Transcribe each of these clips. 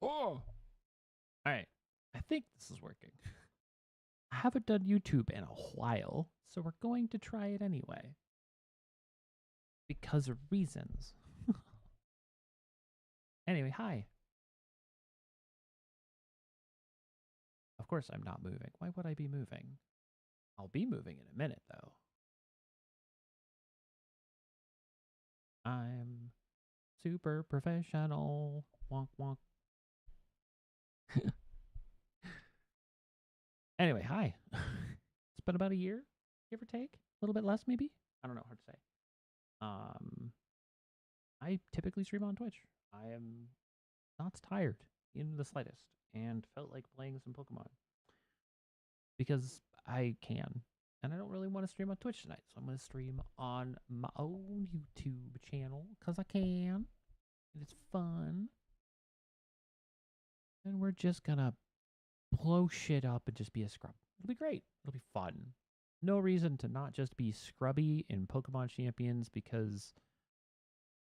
Oh! Alright. I think this is working. I haven't done YouTube in a while, so we're going to try it anyway. Because of reasons. Anyway, hi. Of course I'm not moving. Why would I be moving? I'll be moving in a minute, though. I'm super professional. Wonk wonk. Anyway, hi. It's been about a year, give or take. A little bit less, maybe? I don't know, hard to say. I typically stream on Twitch. I am not tired in the slightest and felt like playing some Pokemon because I can. And I don't really want to stream on Twitch tonight, so I'm going to stream on my own YouTube channel because I can. And it's fun. And we're just going to blow shit up and just be a scrub. It'll be great. It'll be fun. No reason to not just be scrubby in Pokemon Champions because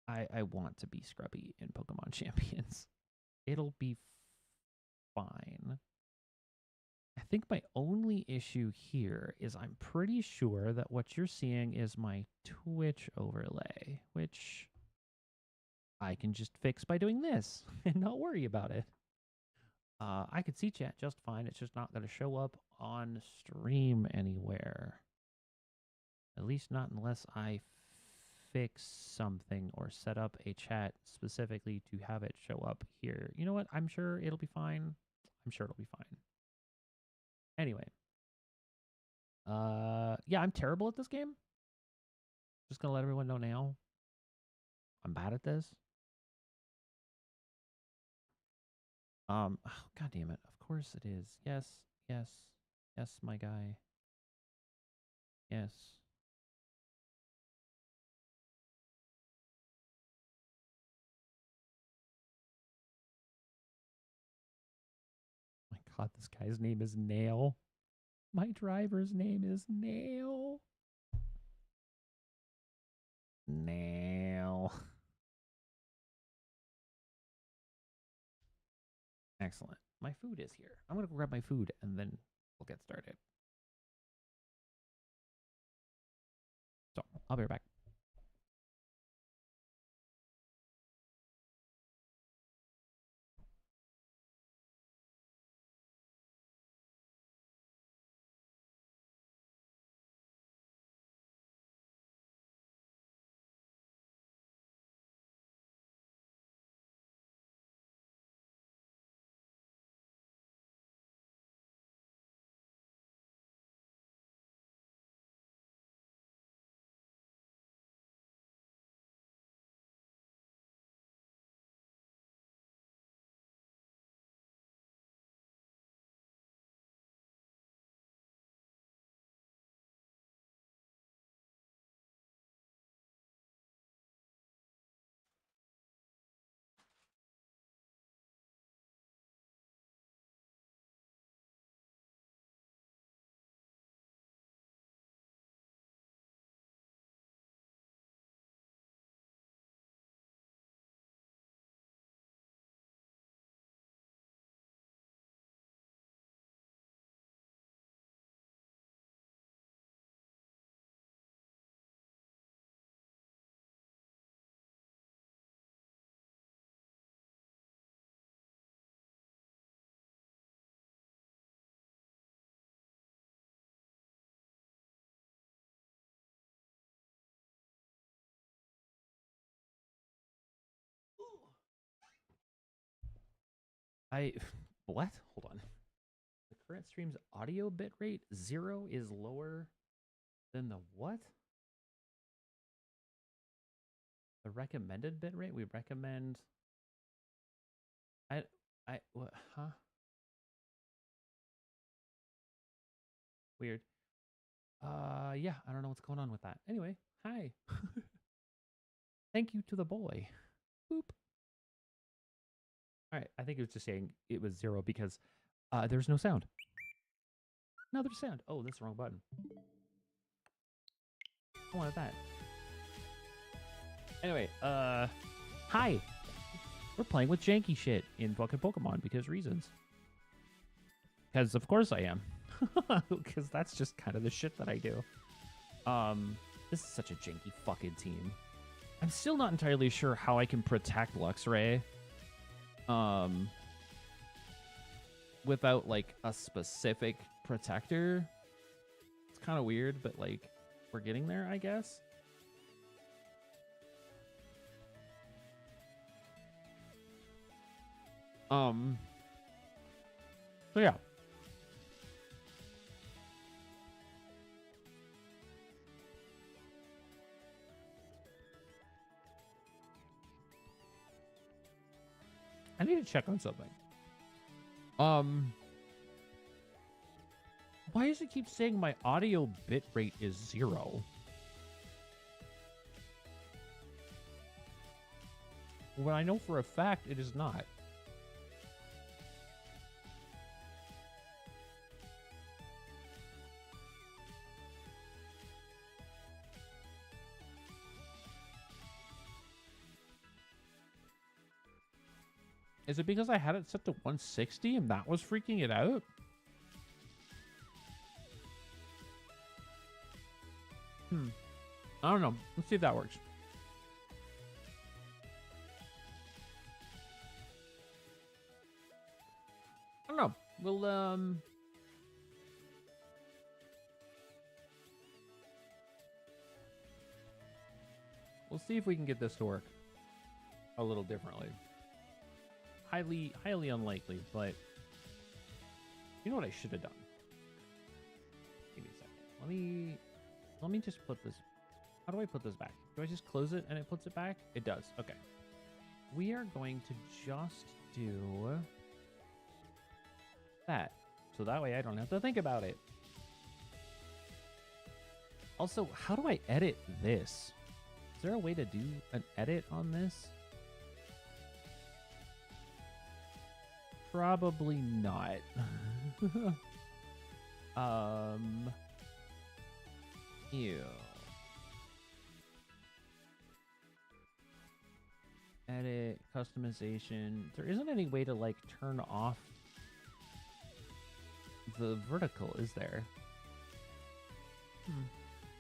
I want to be scrubby in Pokemon Champions. It'll be fine. I think my only issue here is I'm pretty sure that what you're seeing is my Twitch overlay, which I can just fix by doing this and not worry about it. I could see chat just fine. It's just not going to show up on stream anywhere. At least not unless I fix something or set up a chat specifically to have it show up here. You know what? I'm sure it'll be fine. I'm sure it'll be fine. Anyway. Yeah, I'm terrible at this game. Just gonna let everyone know now. I'm bad at this. Oh, God damn it. Of course it is. Yes, yes, yes, my guy. Yes. My God, this guy's name is Nail. My driver's name is Nail. Nail. Excellent. My food is here. I'm going to grab my food and then we'll get started. So, I'll be right back. What? Hold on. The current stream's audio bitrate 0 is lower than the what? The recommended bitrate? We recommend. What? Huh? Weird. Yeah, I don't know what's going on with that. Anyway, hi. Thank you to the boy. Boop. All right, I think it was just saying it was 0 because there's no sound. No, there's sound. Oh, that's the wrong button. I wanted that. Anyway, hi. We're playing with janky shit in fucking Pokemon because reasons. Because of course I am. Because that's just kind of the shit that I do. This is such a janky fucking team. I'm still not entirely sure how I can protect Luxray. Without like a specific protector. It's kind of weird, but like we're getting there, I guess. So yeah. I need to check on something. Why does it keep saying my audio bitrate is 0? When I know for a fact it is not. Is it because I had it set to 160 and that was freaking it out? I don't know. Let's see if that works. I don't know. We'll see if we can get this to work a little differently. Highly unlikely, but you know what I should have done? Give me a second. Let me just put this. How do I put this back? Do I just close it and it puts it back? It does. Okay. We are going to just do that. So that way I don't have to think about it. Also, how do I edit this? Is there a way to do an edit on this? Probably not. Ew. Edit, customization. There isn't any way to like turn off the vertical, is there?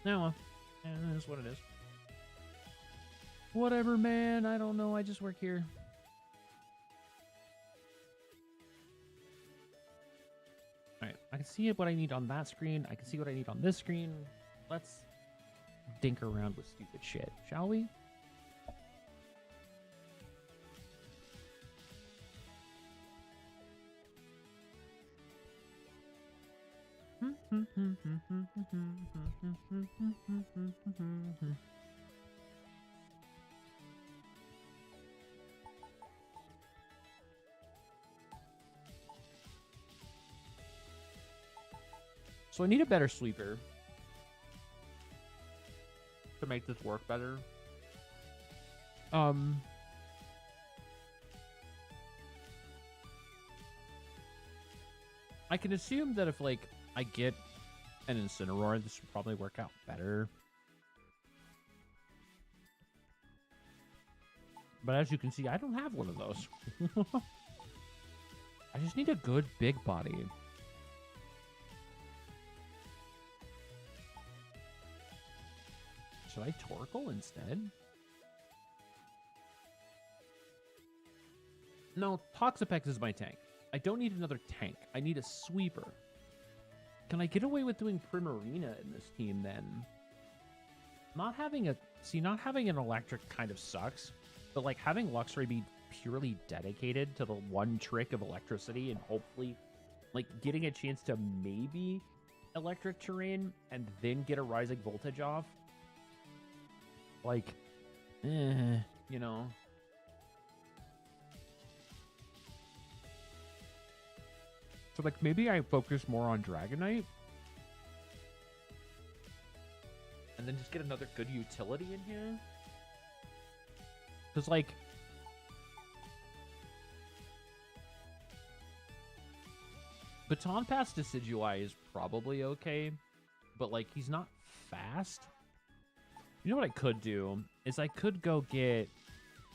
No, it is what it is. Whatever, man. I don't know. I just work here. Alright, I can see what I need on that screen. I can see what I need on this screen. Let's dink around with stupid shit, shall we? So I need a better sweeper to make this work better. I can assume that if like I get an Incineroar, this would probably work out better. But as you can see, I don't have one of those. I just need a good big body. Should I Torkoal instead? No, Toxapex is my tank. I don't need another tank. I need a sweeper. Can I get away with doing Primarina in this team then? Not having an electric kind of sucks, but like having Luxray be purely dedicated to the one trick of electricity and hopefully like getting a chance to maybe electric terrain and then get a rising voltage off. Like, you know. So, like, maybe I focus more on Dragonite. And then just get another good utility in here. Because, like, Baton Pass Decidueye is probably okay. But, like, he's not fast. You know what I could do? Is I could go get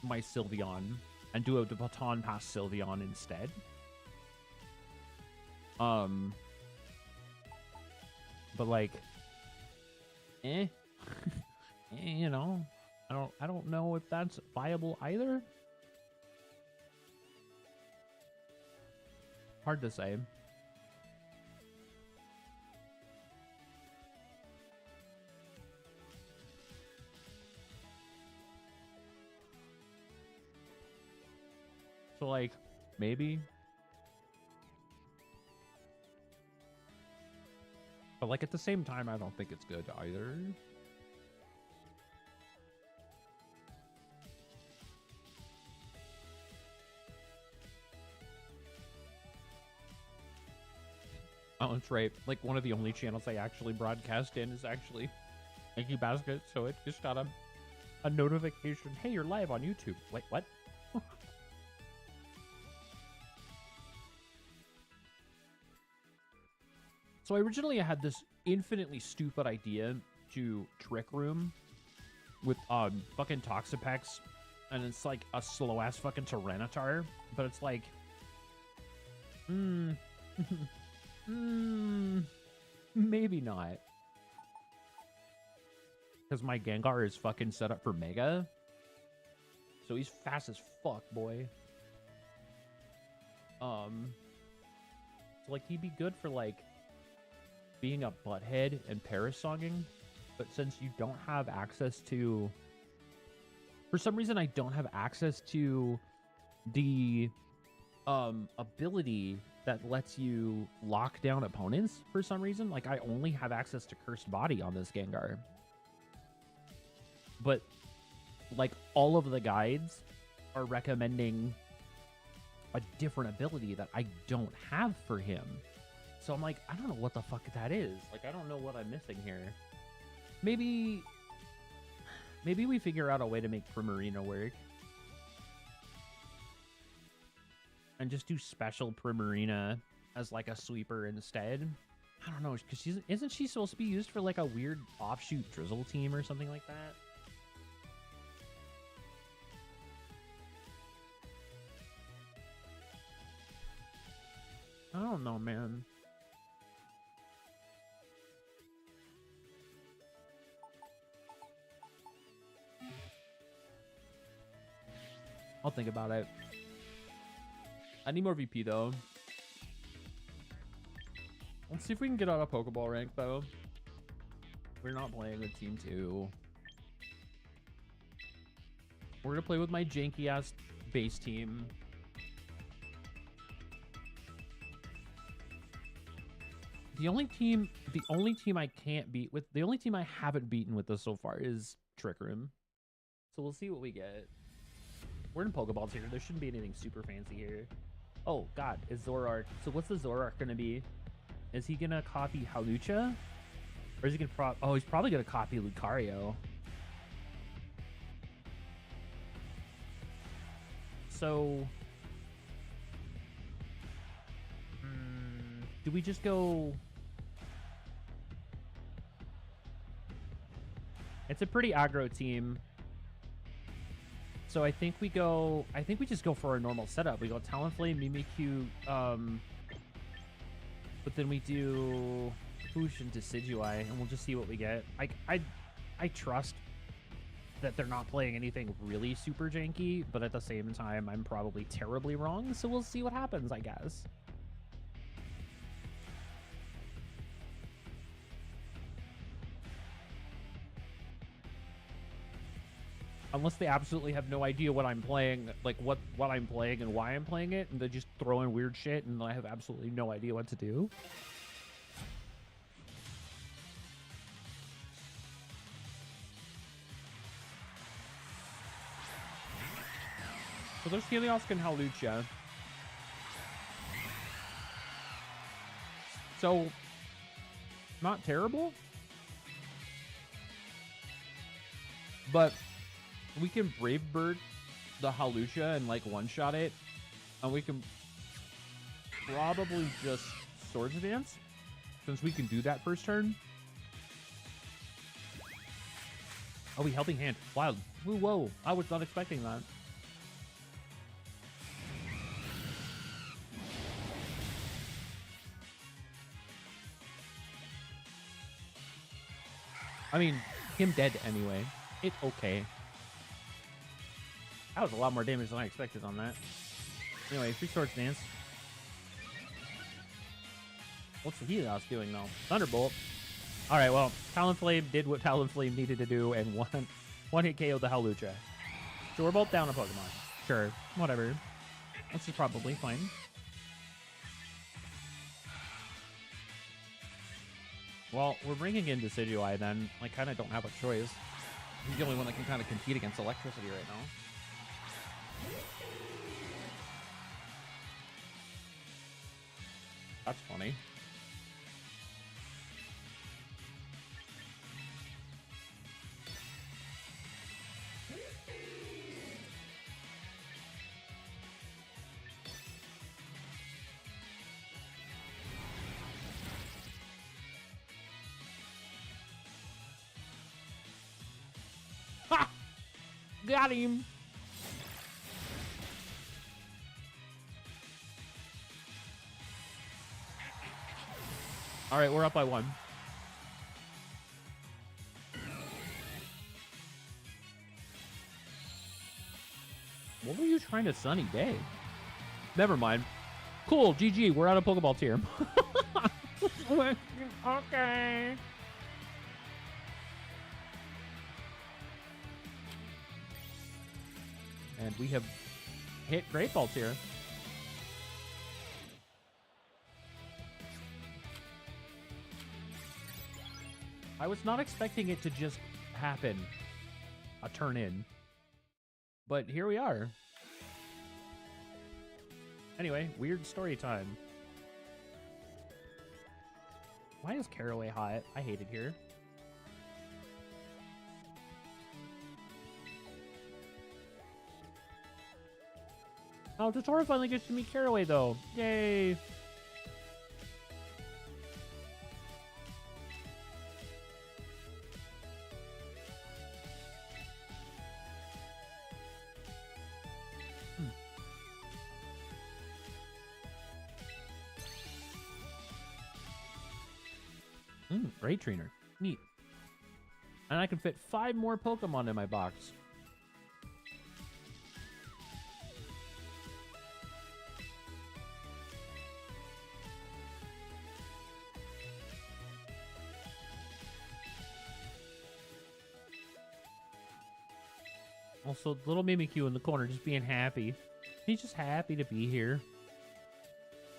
my Sylveon and do a baton past Sylveon instead. But like, you know, I don't know if that's viable either. Hard to say. So like, maybe. But like at the same time, I don't think it's good either. Oh, that's right. Like one of the only channels I actually broadcast in is actually Yankee Basket, so it just got a notification. Hey, you're live on YouTube. Wait, what? So originally I had this infinitely stupid idea to Trick Room with fucking Toxapex, and it's like a slow ass fucking Tyranitar, but it's like maybe not. Because my Gengar is fucking set up for Mega. So he's fast as fuck, boy. So like he'd be good for like being a butthead and parasonging, but since you don't have access to, for some reason I don't have access to the ability that lets you lock down opponents for some reason. Like I only have access to Cursed Body on this Gengar, but like all of the guides are recommending a different ability that I don't have for him. So I'm like, I don't know what the fuck that is. Like, I don't know what I'm missing here. Maybe we figure out a way to make Primarina work. And just do special Primarina as like a sweeper instead. I don't know, because isn't she supposed to be used for like a weird offshoot Drizzle team or something like that? I don't know, man. I'll think about it. I need more VP though. Let's see if we can get out of Pokeball rank though. We're not playing with Team 2. We're gonna play with my janky ass base team. The only team I can't beat with, the only team I haven't beaten with this so far is Trick Room. So we'll see what we get. We're in Pokeballs here. There shouldn't be anything super fancy here. Oh, God. Is Zoroark. So what's the Zoroark going to be? Is he going to copy Hawlucha? Or is he going to oh, he's probably going to copy Lucario. So... do we just go... It's a pretty aggro team. So I think we just go for our normal setup. We go Talonflame, Mimikyu, but then we do Poosh and Decidueye, and we'll just see what we get. I trust that they're not playing anything really super janky, but at the same time, I'm probably terribly wrong, so we'll see what happens, I guess. Unless they absolutely have no idea what I'm playing, like what I'm playing and why I'm playing it, and they just throw in weird shit and I have absolutely no idea what to do. So there's Helios and Hawlucha. So, not terrible. But we can Brave Bird the Hawlucha and like one-shot it. And we can probably just Swords Dance, since we can do that first turn. Oh, we Helping Hand. Wild. Whoa, I was not expecting that. I mean, him dead anyway. It's okay. That was a lot more damage than I expected on that. Anyway, free Swords Dance. What's the Helios doing, though? Thunderbolt. All right, well, Talonflame did what Talonflame needed to do and one-hit KO'd the Hawlucha. So we're both down a Pokemon. Sure, whatever. This is probably fine. Well, we're bringing in Decidueye then. I kind of don't have a choice. He's the only one that can kind of compete against electricity right now. That's funny. Ha! Got him! All right, we're up by 1. What were you trying to Sunny Day? Never mind. Cool, GG, we're out of Pokeball tier. Okay. And we have hit Great Ball tier. I was not expecting it to just happen. A turn in. But here we are. Anyway, weird story time. Why is Caraway hot? I hate it here. Oh, Totoro finally gets to meet Caraway, though. Yay! Great trainer. Neat. And I can fit 5 more Pokemon in my box. Also, little Mimikyu in the corner just being happy. He's just happy to be here.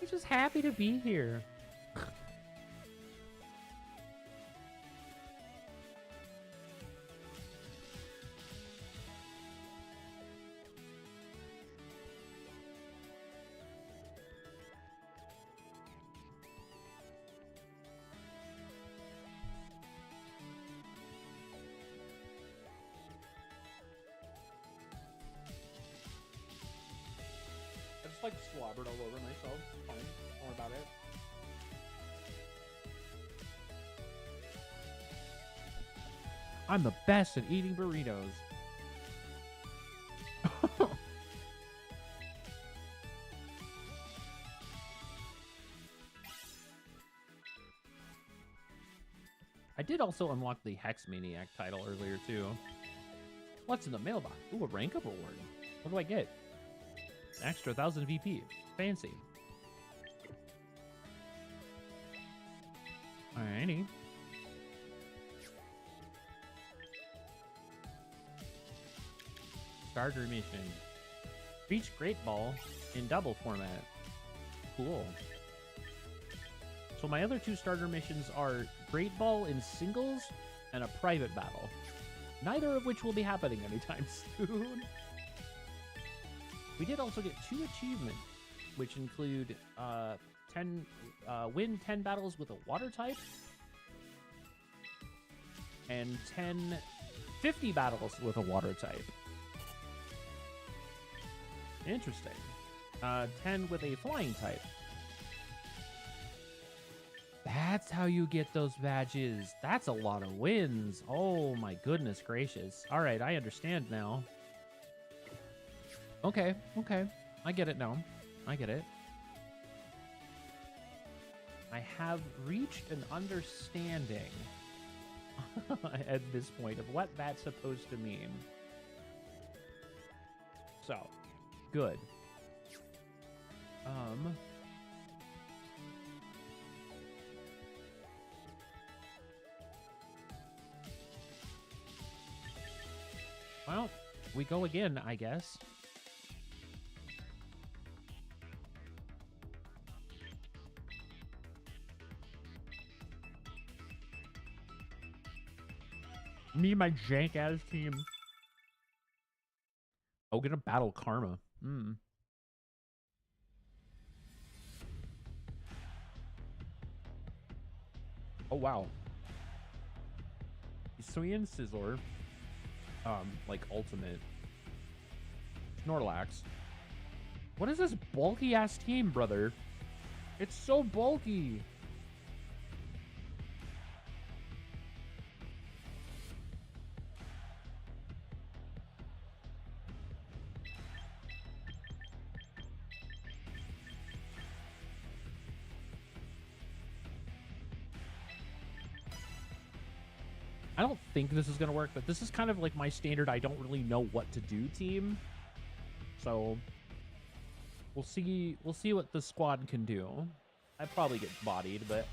He's just happy to be here. I just like slobbered all over myself. Fine. Don't worry about it. I'm the best at eating burritos. I did also unlock the Hex Maniac title earlier, too. What's in the mailbox? Ooh, a rank up reward. What do I get? An extra 1,000 VP. Fancy. Alrighty. Starter mission. Reach Great Ball in double format. Cool. So my other 2 starter missions are Great Ball in singles and a private battle. Neither of which will be happening anytime soon. We did also get 2 achievements, which include win 10 battles with a water type and 50 battles with a water type. Interesting. 10 with a flying type. That's how you get those badges. That's a lot of wins. Oh my goodness gracious. All right, I understand now. Okay, okay. I get it now. I get it. I have reached an understanding at this point of what that's supposed to mean. So, good. Well, we go again, I guess. Me and my jank ass team. Oh, gonna battle Karma. Oh, wow. Swing Sizzler. Like ultimate. Snorlax. What is this bulky ass team, brother? It's so bulky. I don't think this is going to work, but this is kind of like my standard I don't really know what to do team. So we'll see what the squad can do. I probably get bodied, but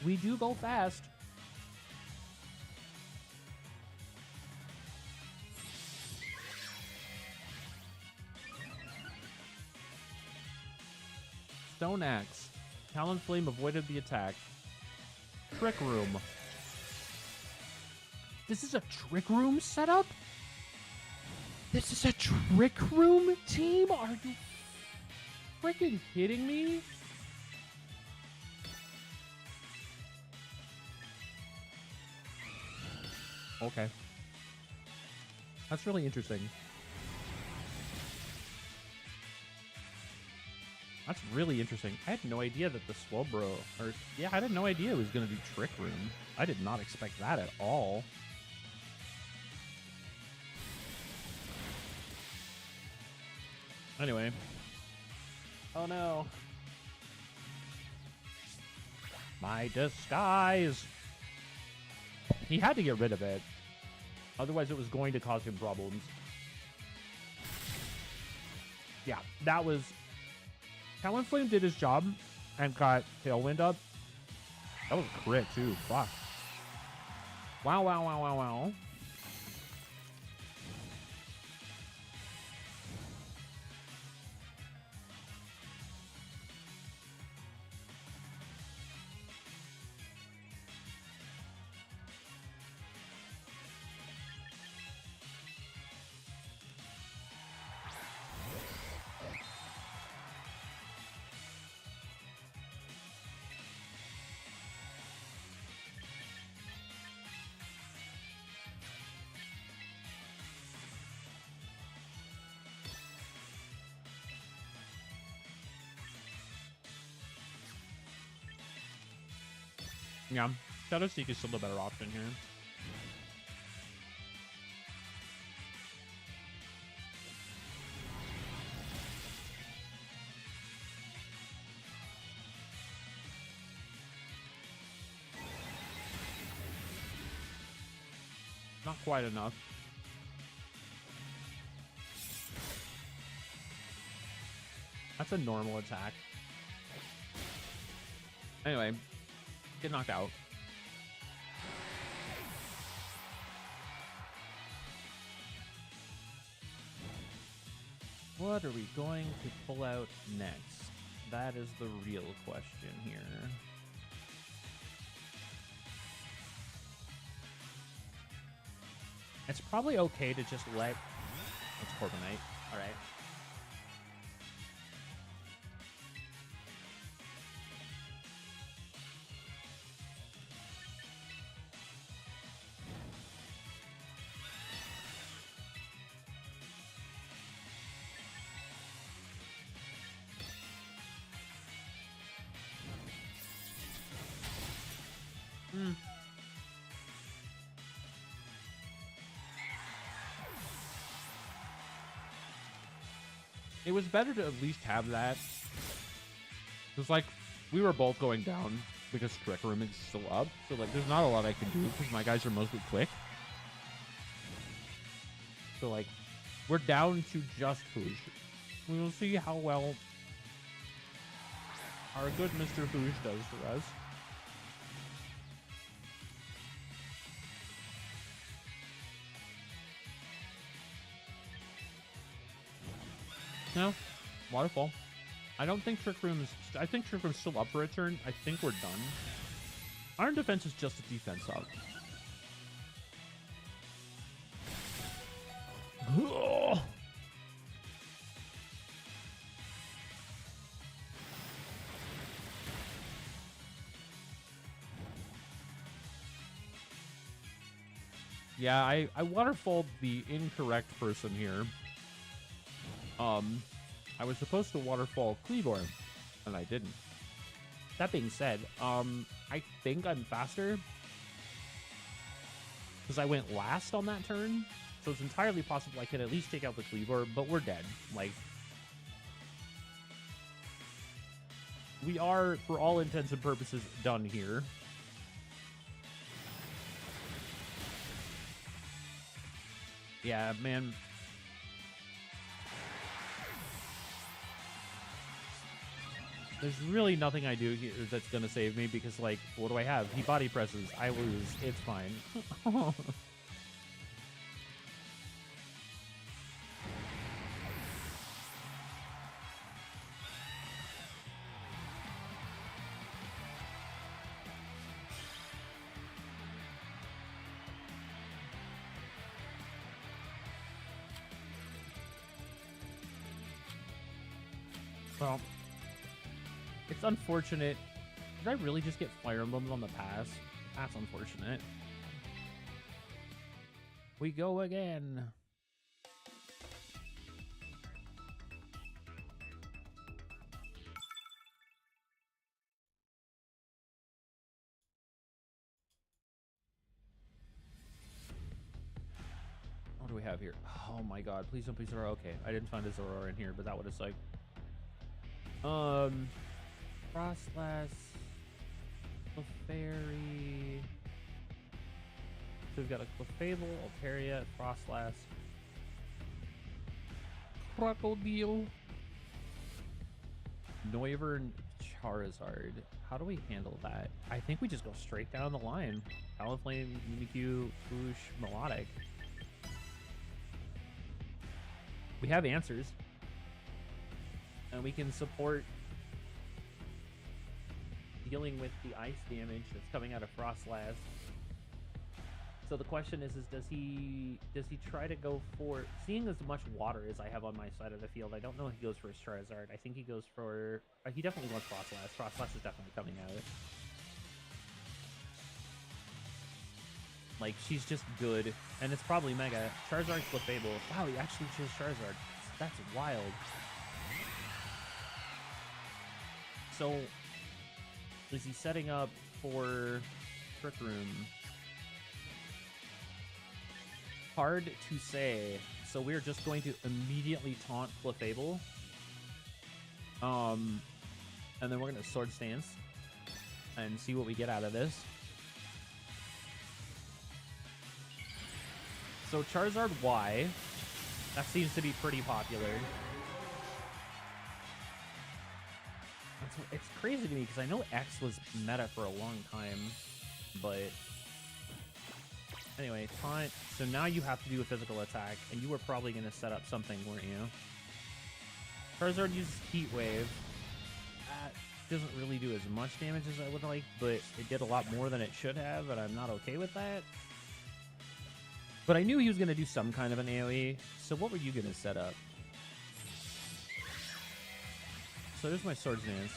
we do go fast. Stone Axe. Talonflame avoided the attack. Trick Room. This is a Trick Room setup? This is a Trick Room team? Are you freaking kidding me? Okay. That's really interesting. That's really interesting. I had no idea that the Slowbro, I had no idea it was going to do Trick Room. I did not expect that at all. Anyway. Oh no. My disguise. He had to get rid of it. Otherwise, it was going to cause him problems. Yeah, that was... Talonflame did his job and got Tailwind up. That was a crit, too. Fuck. Wow, wow, wow, wow, wow. Yeah, Shadow Seek is still the better option here. Not quite enough. That's a normal attack. Anyway, get knocked out. What are we going to pull out next? That is the real question here. It's probably okay to just let... It's Corviknight. All right. It was better to at least have that. Because, like, we were both going down because Trick Room is still up. So, like, there's not a lot I can do because my guys are mostly quick. So, like, we're down to just Foosh. We will see how well our good Mr. Foosh does for us. No, Waterfall. I don't think Trick Room is... I think Trick Room's still up for a turn. I think we're done. Iron Defense is just a defense up. Yeah, I waterfalled the incorrect person here. I was supposed to waterfall Cleavor, and I didn't. That being said, I think I'm faster because I went last on that turn, so it's entirely possible I could at least take out the Cleavor, but we're dead. Like, we are, for all intents and purposes, done here. Yeah, man. There's really nothing I do here that's going to save me because, like, what do I have? He body presses. I lose. It's fine. Well, it's unfortunate. Did I really just get Fire Emblemed on the pass? That's unfortunate. We go again. What do we have here? Oh my god, please don't be Zora. Okay, I didn't find a Zora in here, but that would have sucked. Frostlass, Clefairy. So we've got a Clefable, Altaria, Frostlass, Crocodile, Noivern, Charizard. How do we handle that? I think we just go straight down the line. Talonflame, Mimikyu, Foosh, Melodic. We have answers. And we can support dealing with the ice damage that's coming out of Frostlass. So the question is does he try to go for, seeing as much water as I have on my side of the field, I don't know if he goes for his Charizard. I think he goes for, he definitely wants Frostlass. Frostlass is definitely coming out. Like, she's just good, and it's probably Mega. Charizard's Clefable. Wow, he actually chose Charizard. That's wild. So, is he setting up for Trick Room? Hard to say. So we're just going to immediately taunt Clefable. And then we're going to Sword Stance and see what we get out of this. So Charizard Y. That seems to be pretty popular. It's crazy to me because I know X was meta for a long time, but anyway, taunt. So now you have to do a physical attack, and you were probably going to set up something, weren't you? Charizard uses Heat Wave. That doesn't really do as much damage as I would like, but it did a lot more than it should have, and I'm not okay with that. But I knew he was going to do some kind of an AoE, so what were you going to set up? So there's my Sword Dance.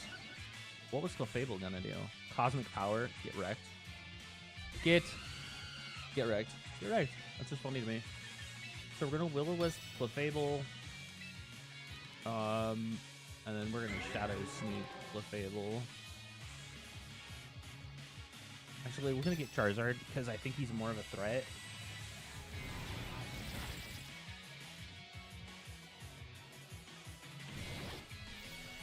What was Clefable gonna do? Cosmic Power. Get wrecked. Get wrecked. Get wrecked. That's just funny to me. So we're gonna Will-O-Wisp, Clefable. And then we're gonna Shadow Sneak Clefable. Actually, we're gonna get Charizard because I think he's more of a threat.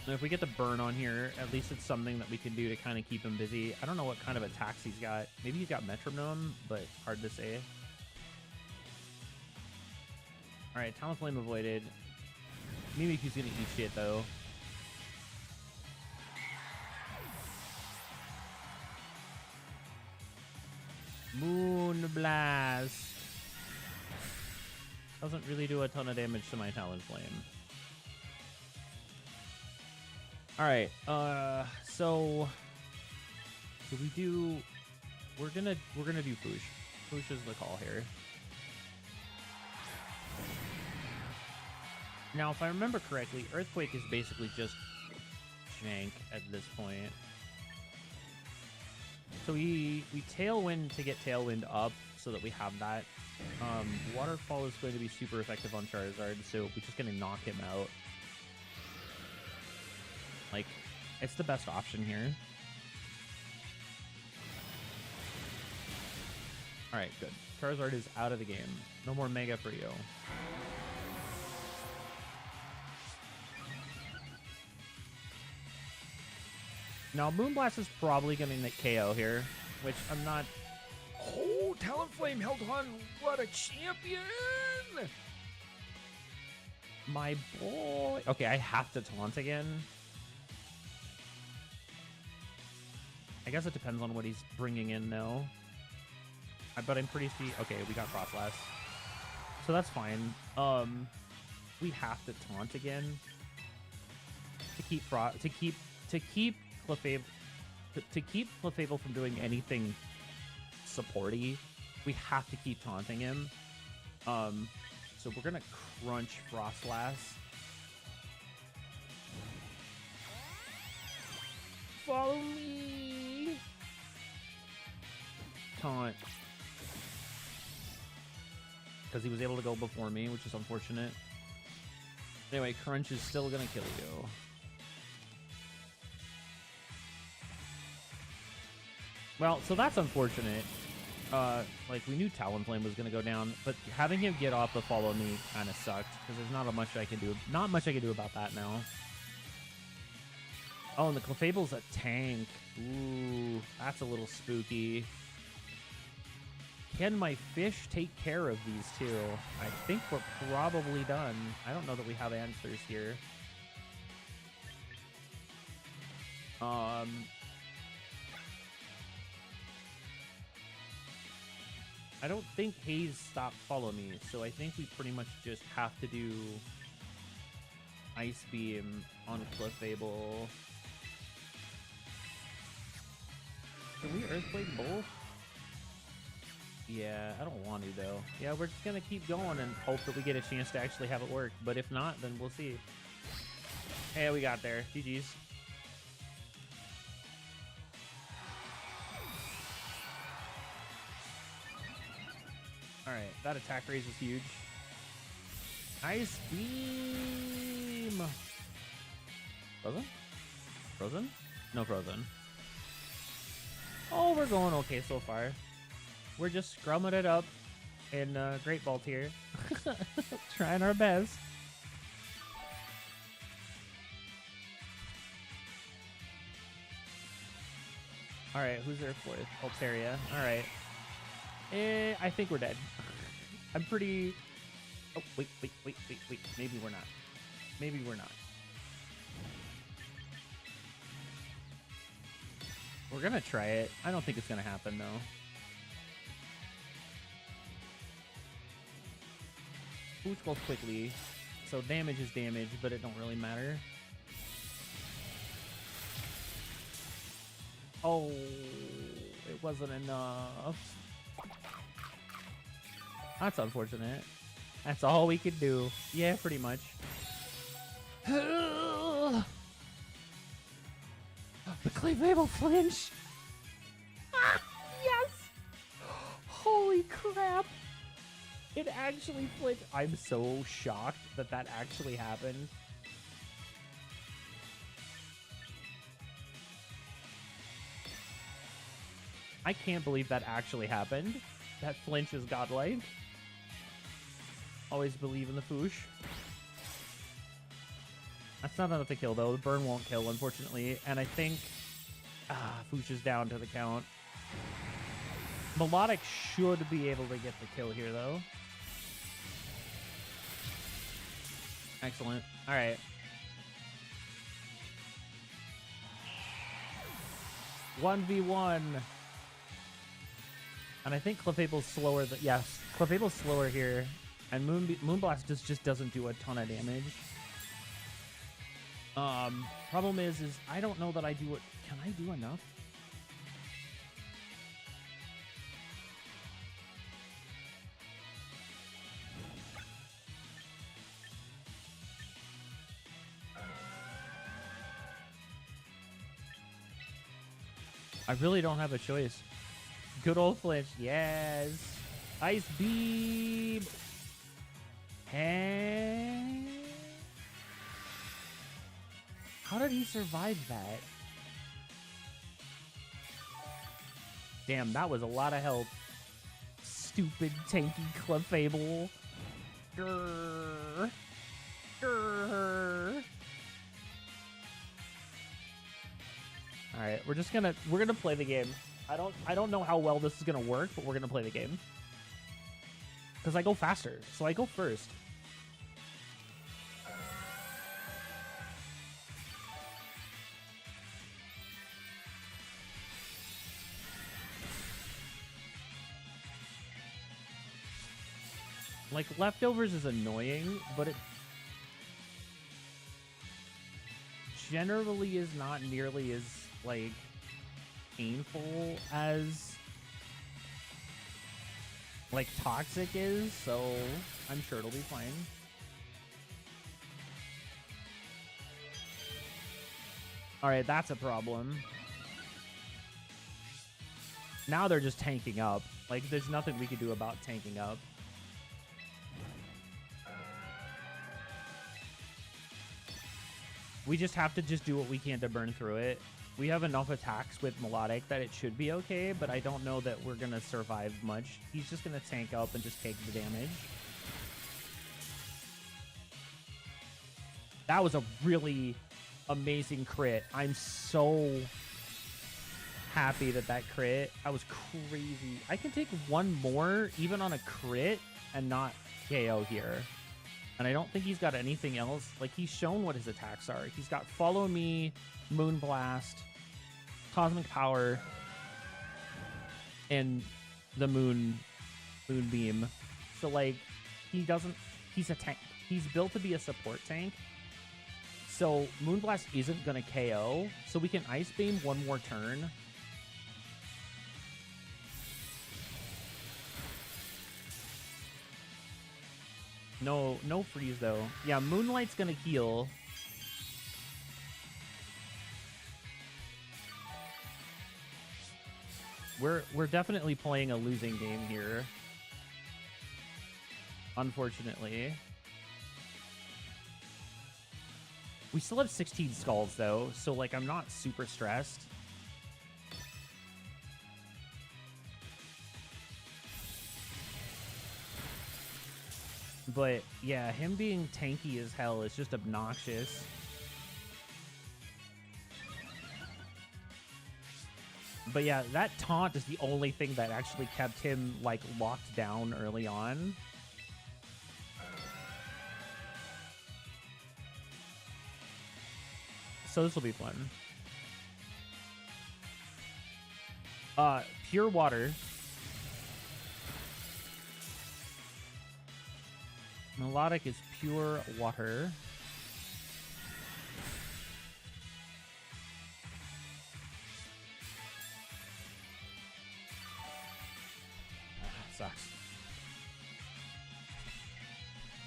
And if we get the burn on here, at least it's something that we can do to kind of keep him busy. I don't know what kind of attacks he's got. Maybe he's got Metronome, but hard to say. Alright, Talonflame avoided. Mimikyu's gonna eat shit, though. Moon Blast. Doesn't really do a ton of damage to my Talonflame. Alright, so do we do we're gonna do Foosh. Foosh is the call here. Now if I remember correctly, Earthquake is basically just jank at this point. So we Tailwind to get Tailwind up so that we have that. Waterfall is going to be super effective on Charizard, so we're just gonna knock him out. Like, it's the best option here. Alright, good. Charizard is out of the game. No more Mega for you. Now, Moonblast is probably going to KO here, which I'm not... Oh, Talonflame held on. What a champion! My boy. Okay, I have to taunt again. I guess it depends on what he's bringing in, though. But I'm pretty sure... Okay, we got Frostlass. So that's fine. We have to taunt again to keep Clefable from doing anything supporty. We have to keep taunting him. So we're gonna crunch Frostlass. Follow me. Taunt. Because he was able to go before me, which is unfortunate. Anyway, Crunch is still gonna kill you. Well, so that's unfortunate. Like, we knew Talonflame was gonna go down, but having him get off the follow me kind of sucked, because there's not much I can do. Not much I can do about that now. Oh, and the Clefable's a tank. Ooh, that's a little spooky. Can my fish take care of these two? I think we're probably done. I don't know that we have answers here. I don't think Haze stopped follow me, so I think we pretty much just have to do Ice Beam on Clefable. Can we Earthquake both? Yeah, I don't want to, though. Yeah, we're just going to keep going and hope that we get a chance to actually have it work. But if not, then we'll see. Hey, we got there. GG's. Alright, that attack raise is huge. Ice Beam! Frozen? Frozen? No Frozen. Oh, we're going okay so far. We're just scrumming it up in Great Ball tier. Trying our best. Alright, who's there fourth? Altaria. Alright. I think we're dead. I'm pretty... Oh, wait. Maybe we're not. Maybe we're not. We're gonna try it. I don't think it's gonna happen, though. Foosh goes quickly, so damage is damage, but it don't really matter. Oh, it wasn't enough. That's unfortunate. That's all we could do. Yeah, pretty much. The Clefable flinch! Ah, yes! Holy crap! It actually flinched. I'm so shocked that that actually happened. I can't believe that actually happened. That flinch is godlike. Always believe in the Foosh. That's not enough to kill, though. The burn won't kill, unfortunately. And I think... Fooch is down to the count. Melodic should be able to get the kill here, though. Excellent. All right. One v one. And I think Clefable's slower. Yes, Clefable's slower here. And Moonblast just doesn't do a ton of damage. Problem is I don't know that I do it. Can I do enough? I really don't have a choice. Good old flinch. Yes. Ice beam. And how did he survive that? Damn, that was a lot of help. Stupid tanky Clefable. Grrr. Grrr. All right, we're gonna play the game. I don't know how well this is gonna work, but we're gonna play the game. Because I go faster, so I go first. Like, leftovers is annoying, but it generally is not nearly as, like, painful as, like, Toxic is, so I'm sure it'll be fine. Alright, that's a problem. Now they're just tanking up. Like, there's nothing we can do about tanking up. We just have to just do what we can to burn through it. We have enough attacks with Melodic that it should be okay, but I don't know that we're going to survive much. He's just going to tank up and just take the damage. That was a really amazing crit. I'm so happy that that crit. That was crazy. I can take one more, even on a crit, and not KO here. And I don't think he's got anything else. Like, he's shown what his attacks are. He's got Follow Me, Moonblast, Cosmic Power, and the Moonbeam. So, like, he's a tank. He's built to be a support tank. So, Moonblast isn't going to KO. So, we can Ice Beam one more turn. No freeze, though. Yeah, Moonlight's gonna heal. We're definitely playing a losing game here. Unfortunately. We still have 16 skulls, though, so, like, I'm not super stressed. But, yeah, him being tanky as hell is just obnoxious. But, yeah, that taunt is the only thing that actually kept him, like, locked down early on. So this will be fun. Pure water. Melodic is pure water. Sucks.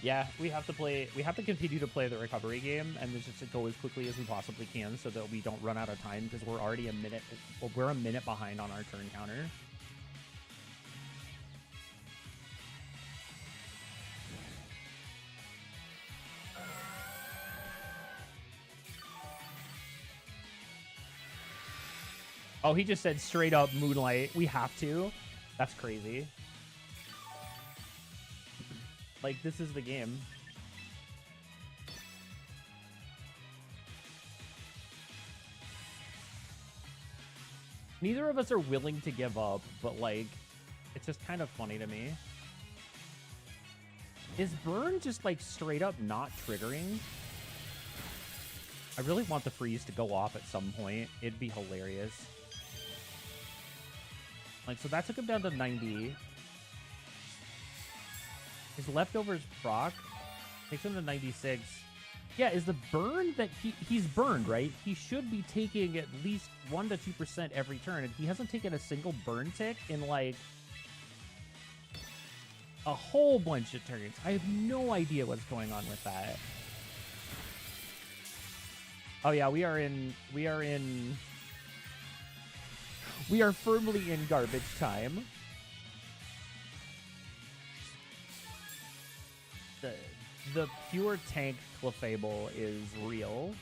Yeah, we have to continue to play the recovery game and just to go as quickly as we possibly can so that we don't run out of time because we're already we're a minute behind on our turn counter. Oh, he just said straight up Moonlight. We have to. That's crazy. Like, this is the game. Neither of us are willing to give up, but, like, it's just kind of funny to me. Is burn just, like, straight up not triggering? I really want the freeze to go off at some point. It'd be hilarious. Like, so that took him down to 90. His leftovers proc takes him to 96. Yeah, is the burn that he's burned, right? He should be taking at least 1 to 2% every turn, and he hasn't taken a single burn tick in, like, a whole bunch of turns. I have no idea what's going on with that. Oh yeah, we are firmly in garbage time. The pure tank Clefable is real.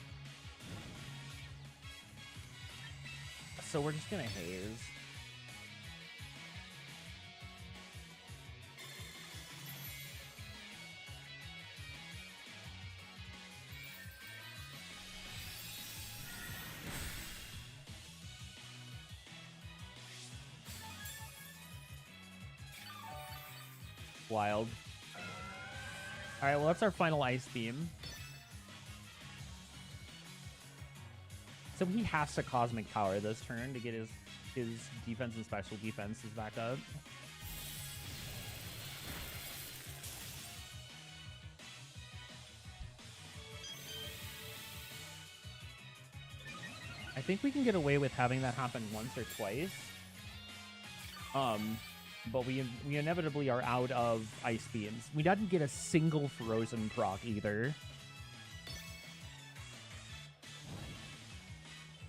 So we're just gonna haze. Wild. All right, well, that's our final ice theme. So he has to Cosmic Power this turn to get his defense and special defenses back up. I think we can get away with having that happen once or twice. But we inevitably are out of ice beams. We didn't get a single frozen proc either.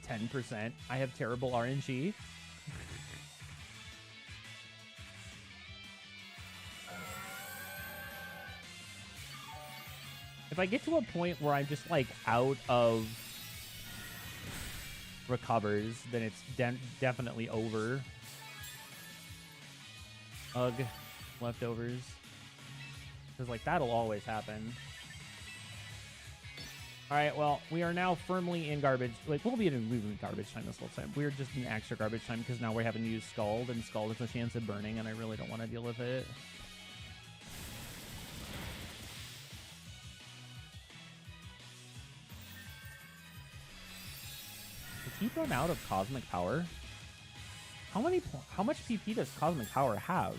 10%. I have terrible RNG. If I get to a point where I'm just like out of recovers, then it's definitely over. Ugh, leftovers. Because, like, that'll always happen. Alright, well, we are now firmly in garbage. Like, we'll be in garbage time this whole time. We're just in extra garbage time because now we're having to use Scald, and Scald has a chance of burning, and I really don't want to deal with it. Did he run out of Cosmic Power? How much PP does Cosmic Power have?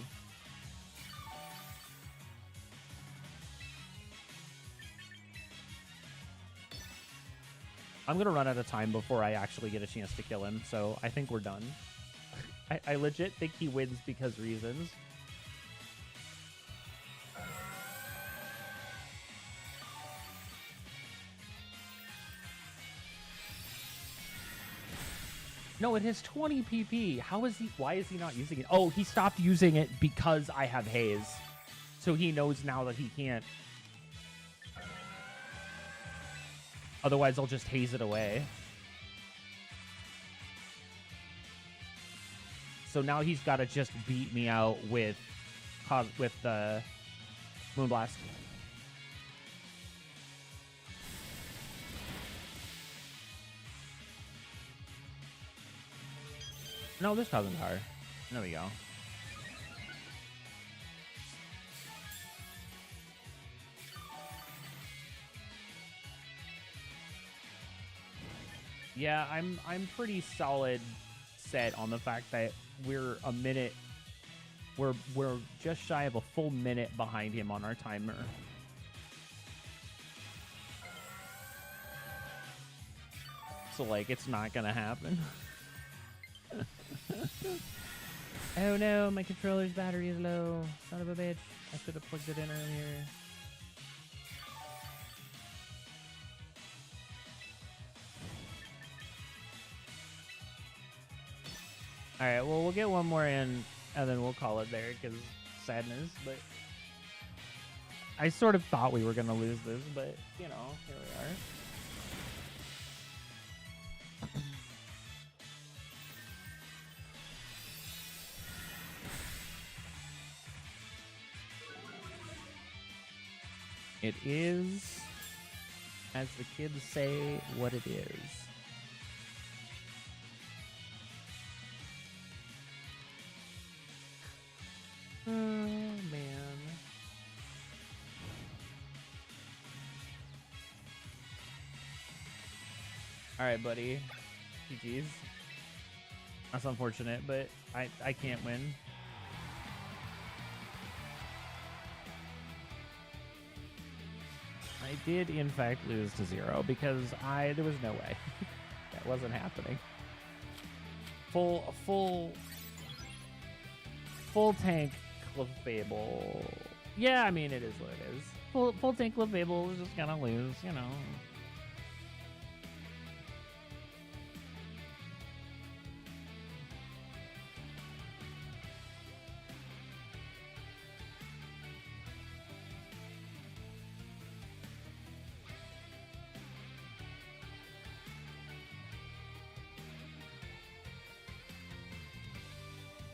I'm gonna run out of time before I actually get a chance to kill him, so I think we're done. I legit think he wins because reasons. No, it has 20 PP. Why is he not using it? Oh, he stopped using it because I have haze. So he knows now that he can't. Otherwise, I'll just haze it away. So now he's got to just beat me out with the Moonblast. No, this Cosmic Power. There we go. Yeah, I'm pretty solid set on the fact that we're a minute. We're just shy of a full minute behind him on our timer. So like it's not gonna happen. Oh no, my controller's battery is low. Son of a bitch. I should have plugged it in earlier. Alright, well, we'll get one more in, and then we'll call it there, because sadness, but... I sort of thought we were going to lose this, but, you know, here we are. It is, as the kids say, what it is. Oh, man. All right, buddy. GG's. That's unfortunate, but I can't win. I did, in fact, lose to 0 because there was no way. That wasn't happening. Full tank Clefable. Yeah, I mean, it is what it is. Full tank Clefable is just gonna lose, you know.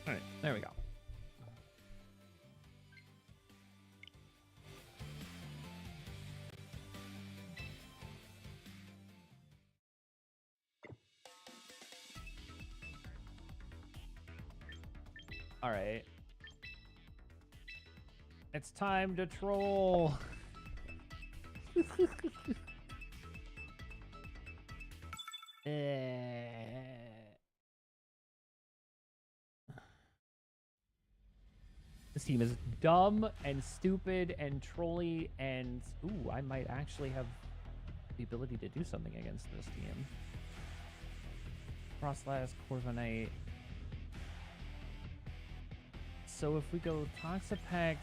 All right, there we go. All right. It's time to troll. This team is dumb and stupid and trolly, and ooh, I might actually have the ability to do something against this team. Frostlass, Corviknight. So if we go Toxapex,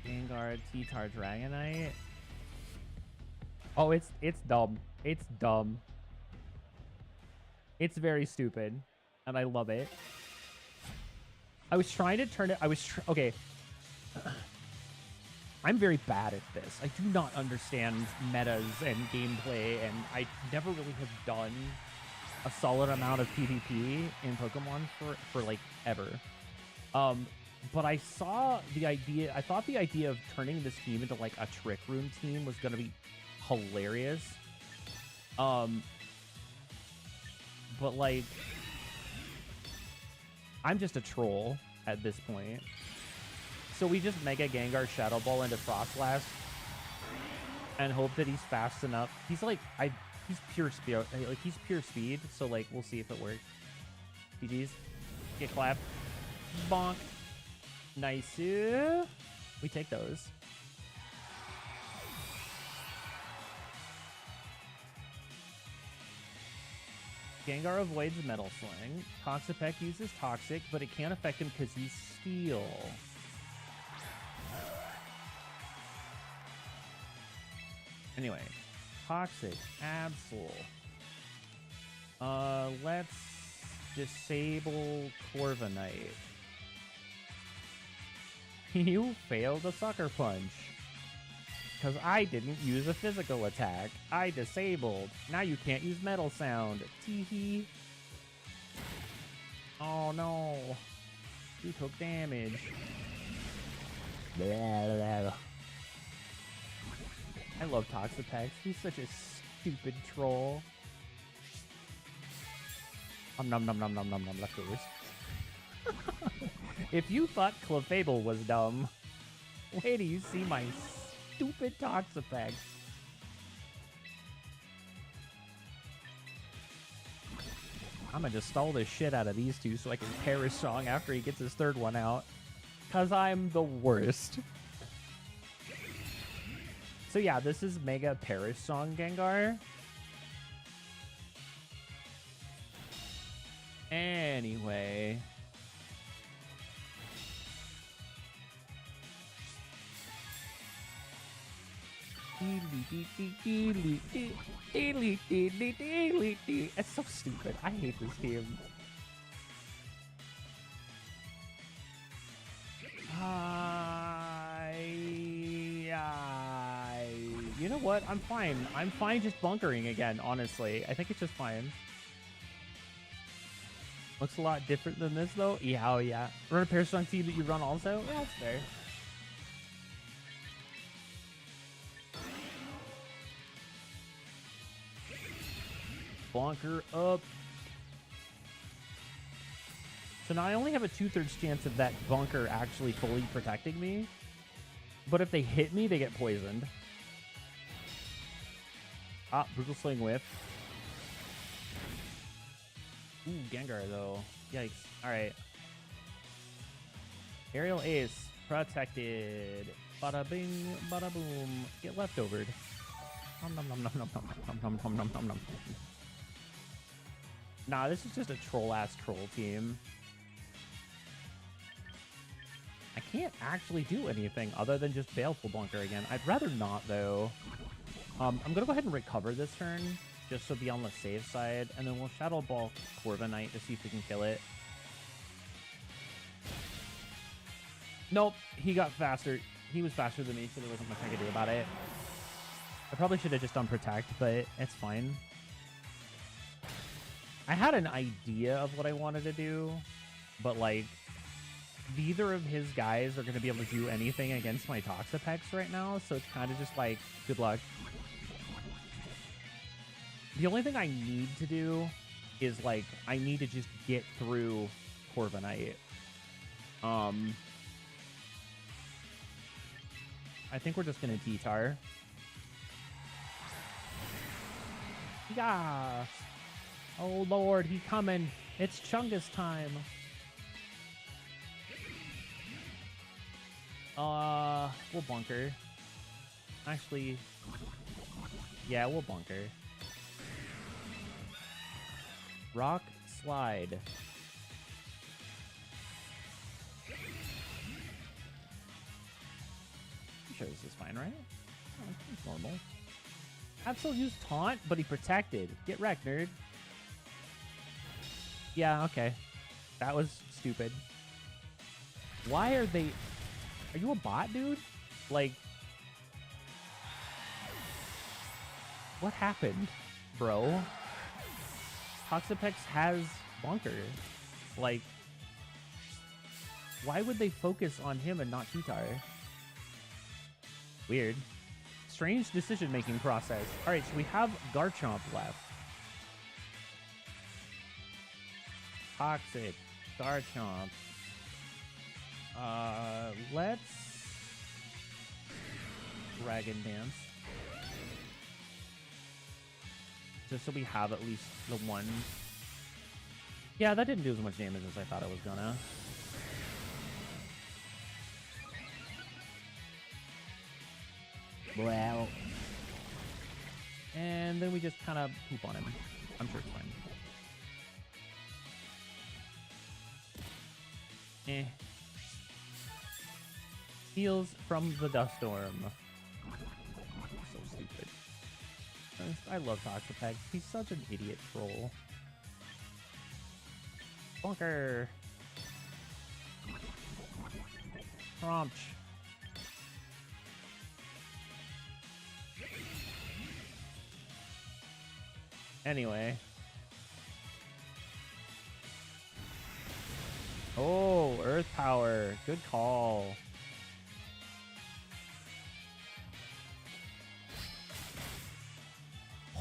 Gengar, T-Tar, Dragonite. Oh, it's dumb. It's dumb. It's very stupid, and I love it. I was trying to turn it. Okay. I'm very bad at this. I do not understand metas and gameplay, and I never really have done a solid amount of PvP in Pokemon for like ever. But I saw the idea. I thought the idea of turning this team into like a Trick Room team was gonna be hilarious. But like, I'm just a troll at this point. So we just Mega Gengar Shadow Ball into Frostlass and hope that he's fast enough. He's like, he's pure speed. Like, he's pure speed. So like, we'll see if it works. GG's. Get clapped. Bonk. Nice. We take those. Gengar avoids Metal Sling. Toxapex uses Toxic, but it can't affect him because he's Steel. Anyway, Toxic, Absol. Let's disable Corviknight. You failed a Sucker Punch. Because I didn't use a physical attack. I disabled. Now you can't use Metal Sound. Teehee. Oh no. You took damage. I love Toxapex. He's such a stupid troll. Nom nom nom nom nom nom leftovers. If you thought Clefable was dumb, wait till you see my stupid Toxapex. I'm gonna just stall the shit out of these two so I can Perish Song after he gets his third one out. Cause I'm the worst. So yeah, this is Mega Perish Song Gengar. Anyway. It's so stupid. I hate this game. You know what? I'm fine. I'm fine just bunkering again, honestly. I think it's just fine. Looks a lot different than this, though. Yeah, oh yeah. Run a Parasong team that you run also? Yeah, that's fair. Bonker up. So now I only have a 2/3 chance of that bunker actually fully protecting me. But if they hit me, they get poisoned. Ah, Brutal Sling Whiff. Ooh, Gengar, though. Yikes. Alright. Aerial Ace. Protected. Bada bing, bada boom. Get leftovered. Nom nom nom nom nom nom nom nom nom nom nom nom. Nah, this is just a troll-ass troll team. I can't actually do anything other than just Baleful Bunker again. I'd rather not, though. I'm going to go ahead and recover this turn, just to be on the safe side, and then we'll Shadow Ball Corviknight to see if we can kill it. Nope, he got faster. He was faster than me, so there wasn't much I could do about it. I probably should have just done Protect, but it's fine. I had an idea of what I wanted to do, but, like, neither of his guys are going to be able to do anything against my Toxapex right now, so it's kind of just like, good luck. The only thing I need to do is, like, I need to just get through Corviknight. I think we're just going to T-Tar. Yeah. Oh, Lord, he's coming. It's Chungus time. We'll bunker. Actually, yeah, we'll bunker. Rock Slide. I'm sure this is fine, right? Oh, it's normal. Absol used Taunt, but he protected. Get wrecked, nerd. Yeah, okay. That was stupid. Why are they... Are you a bot, dude? Like... What happened, bro? Toxapex has Bunker. Like... Why would they focus on him and not T-Tar? Weird. Strange decision-making process. Alright, so we have Garchomp left. Toxic. Garchomp. Let's... Dragon Dance. Just so we have at least the one. Yeah, that didn't do as much damage as I thought it was gonna. Well. And then we just kind of poop on him. I'm sure it's fine. Eh. Heals from the dust storm. So stupid. I love Toxapex. He's such an idiot troll. Bunker. Prompt. Anyway. Oh, Earth Power. Good call.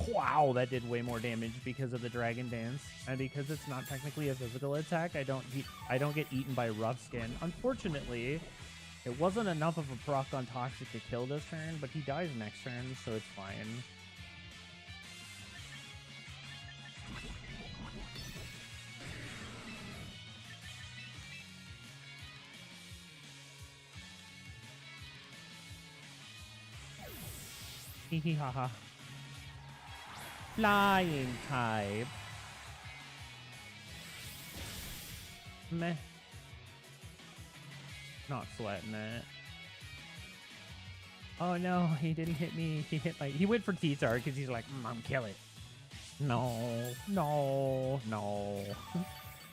Wow, that did way more damage because of the Dragon Dance, and because it's not technically a physical attack, I don't get eaten by Rough Skin. Unfortunately, it wasn't enough of a proc on Toxic to kill this turn, but he dies next turn, so it's fine. Hee hee ha ha. Flying type. Meh. Not sweating it. Oh no, he didn't hit me. He hit my... He went for T-Tar because he's like, I'm kill it. No. No. No.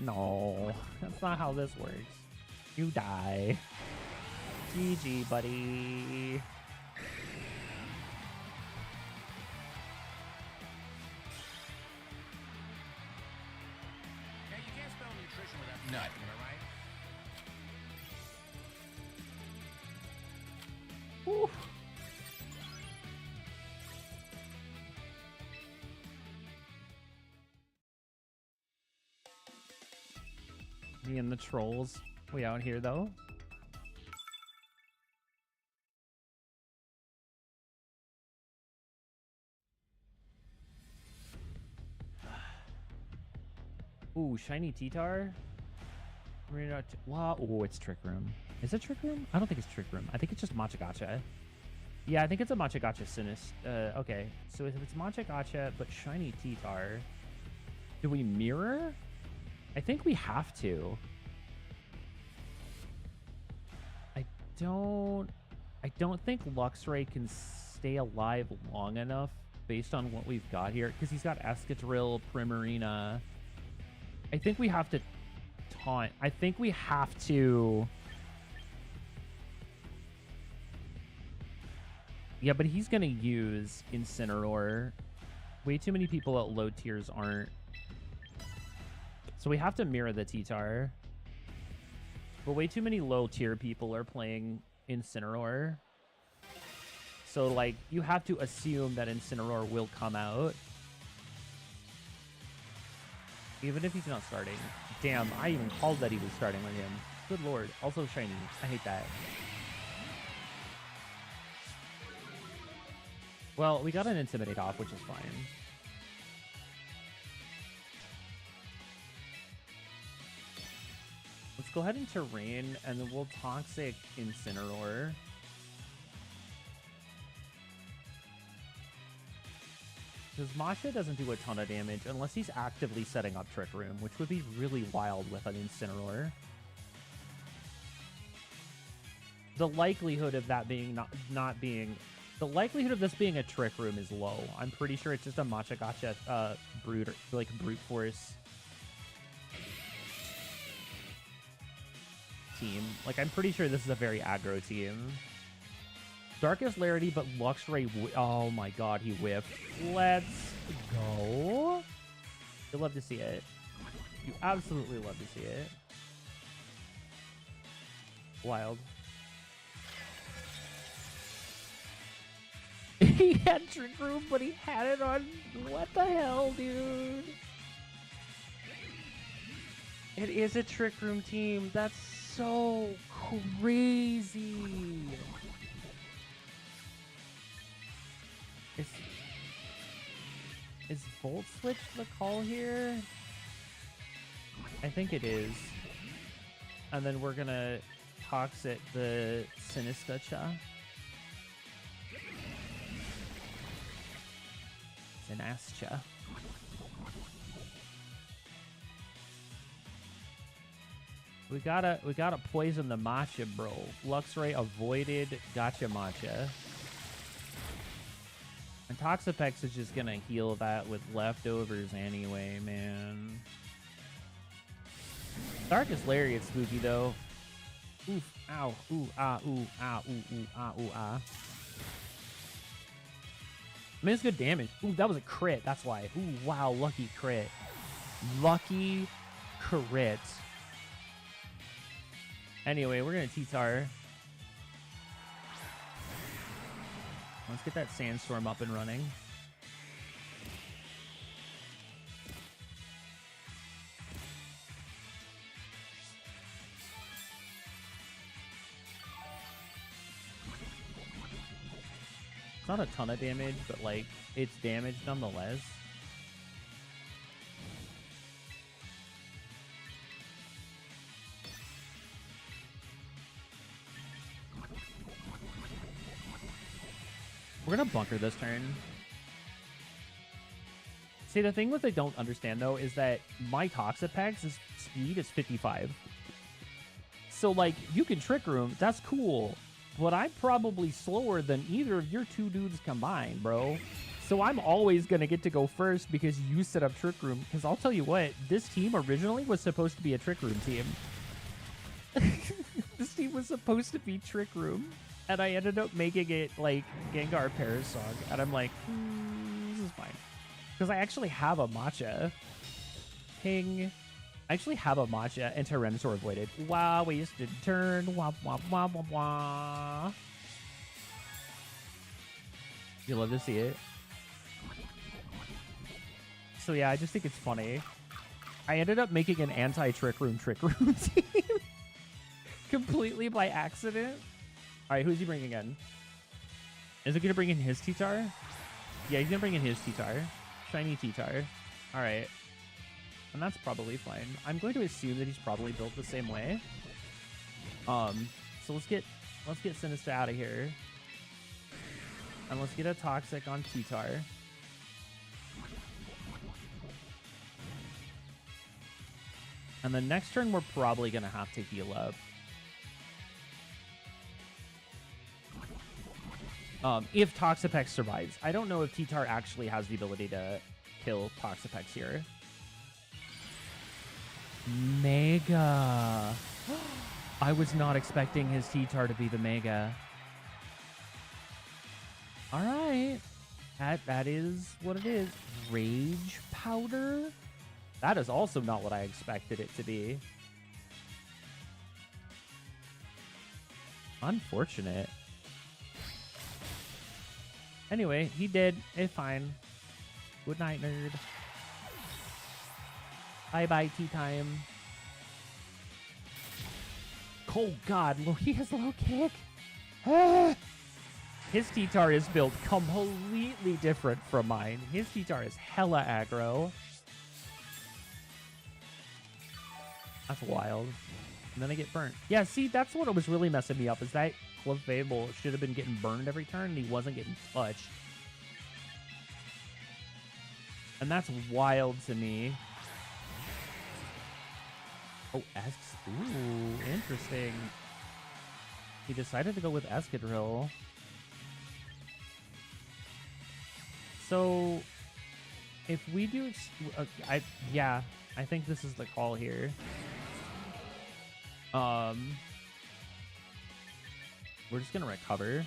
No. That's not how this works. You die. GG, buddy. Nut, am I right? Whew. Me and the trolls. We out here, though. Ooh, shiny T-Tar. Wow. Oh, it's Trick Room. Is it Trick Room? I don't think it's Trick Room. I think it's just Matcha Gotcha. Yeah, I think it's a Matcha Gotcha okay, so if it's Matcha Gotcha, but shiny T-Tar, do we mirror? I think we have to. I don't think Luxray can stay alive long enough based on what we've got here, because he's got Escadrille, Primarina. I think we have to taunt. I think we have to. Yeah, but he's going to use Incineroar. Way too many people at low tiers aren't. So we have to mirror the T-Tar. But way too many low tier people are playing Incineroar. So, like, you have to assume that Incineroar will come out. Even if he's not starting. Damn, I even called that he was starting with him. Good lord. Also shiny. I hate that. Well, we got an Intimidate off, which is fine. Let's go ahead and Terrain, and then we'll Toxic Incineroar. Because Masha doesn't do a ton of damage unless he's actively setting up Trick Room, which would be really wild with an Incineroar. The likelihood of that being not being... The likelihood of this being a Trick Room is low. I'm pretty sure it's just a Matcha Gotcha brute force team. Like, I'm pretty sure this is a very aggro team. Darkest Larity, but Luxray... Oh my god, he whiffed. Let's go. You love to see it. You absolutely love to see it. Wild. He had Trick Room, but he had it on... What the hell, dude? It is a Trick Room team. That's so crazy. Is Volt Switch the call here? I think it is. And then we're gonna Toxic the Sinistacha. Sinascha. We gotta poison the Matcha, bro. Luxray avoided Gotcha Matcha. And Toxapex is just gonna heal that with leftovers anyway, man. Darkest Lariat spooky though. Oof, ow, ooh, ah, ooh, ah, ooh, ooh, ah, ooh, ah. I mean, it's good damage. Ooh, that was a crit. That's why. Ooh, wow, lucky crit. Lucky crit. Anyway, we're gonna T-Tar. Let's get that Sandstorm up and running. It's not a ton of damage, but like, it's damage nonetheless. We're gonna bunker this turn. See, the thing what they don't understand, though, is that my Toxapex's speed is 55. So, like, you can Trick Room, that's cool. But I'm probably slower than either of your two dudes combined, bro. So I'm always gonna get to go first because you set up Trick Room. Because I'll tell you what, this team originally was supposed to be a Trick Room team. This team was supposed to be Trick Room. And I ended up making it, like, Gengar Parasong. And I'm like, this is fine. Because I actually have a Matcha. Ping. I actually have a Matcha and Tyranitar avoided. Wow, wasted turn. Wah, wah, wah, wah, wah. You love to see it. So yeah, I just think it's funny I ended up making an anti-Trick Room team completely by accident. All right, who's he bringing in? Is it going to bring in his T-Tar? Yeah, he's going to bring in his T-Tar. Shiny T-Tar. All right. And that's probably fine. I'm going to assume that he's probably built the same way. So let's get Sinister out of here. And let's get a Toxic on T-Tar. And the next turn, we're probably going to have to heal up. If Toxapex survives. I don't know if T-Tar actually has the ability to kill Toxapex here. Mega. I was not expecting his T-Tar to be the Mega. All right. That is what it is. Rage Powder? That is also not what I expected it to be. Unfortunate. Anyway, he did. It's fine. Good night, nerd. Bye-bye, tea time. Oh, God. He has low kick. His T-Tar is built completely different from mine. His T-Tar is hella aggro. That's wild. And then I get burnt. Yeah, see, that's what was really messing me up, is that Clefable should have been getting burned every turn, and he wasn't getting touched. And that's wild to me. Oh, ooh, interesting. He decided to go with Escadrille. So, if we do... yeah, I think this is the call here. We're just going to recover.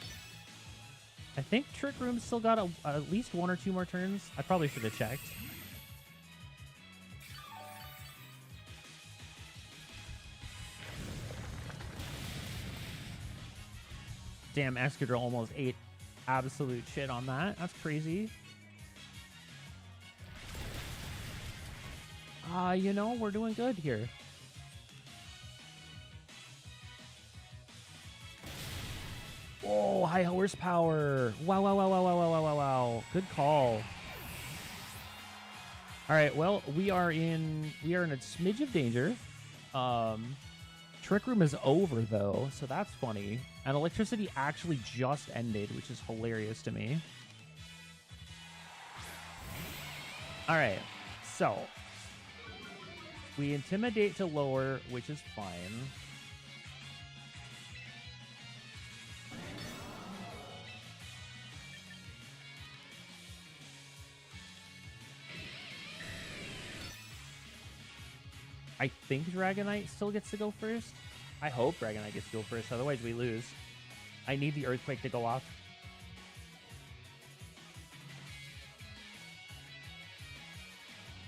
I think Trick Room's still got at least 1 or 2 more turns. I probably should have checked. Damn, Escadrille almost ate absolute shit on that. That's crazy. You know, we're doing good here. Oh, high horsepower. Wow, wow, wow, wow, wow, wow, wow, wow, wow. Good call. All right, well, we are in a smidge of danger. Trick Room is over, though, so that's funny. And electricity actually just ended, which is hilarious to me. All right, so we intimidate to lower, which is fine. I think Dragonite still gets to go first. I hope Dragonite gets to go first, otherwise we lose. I need the Earthquake to go off.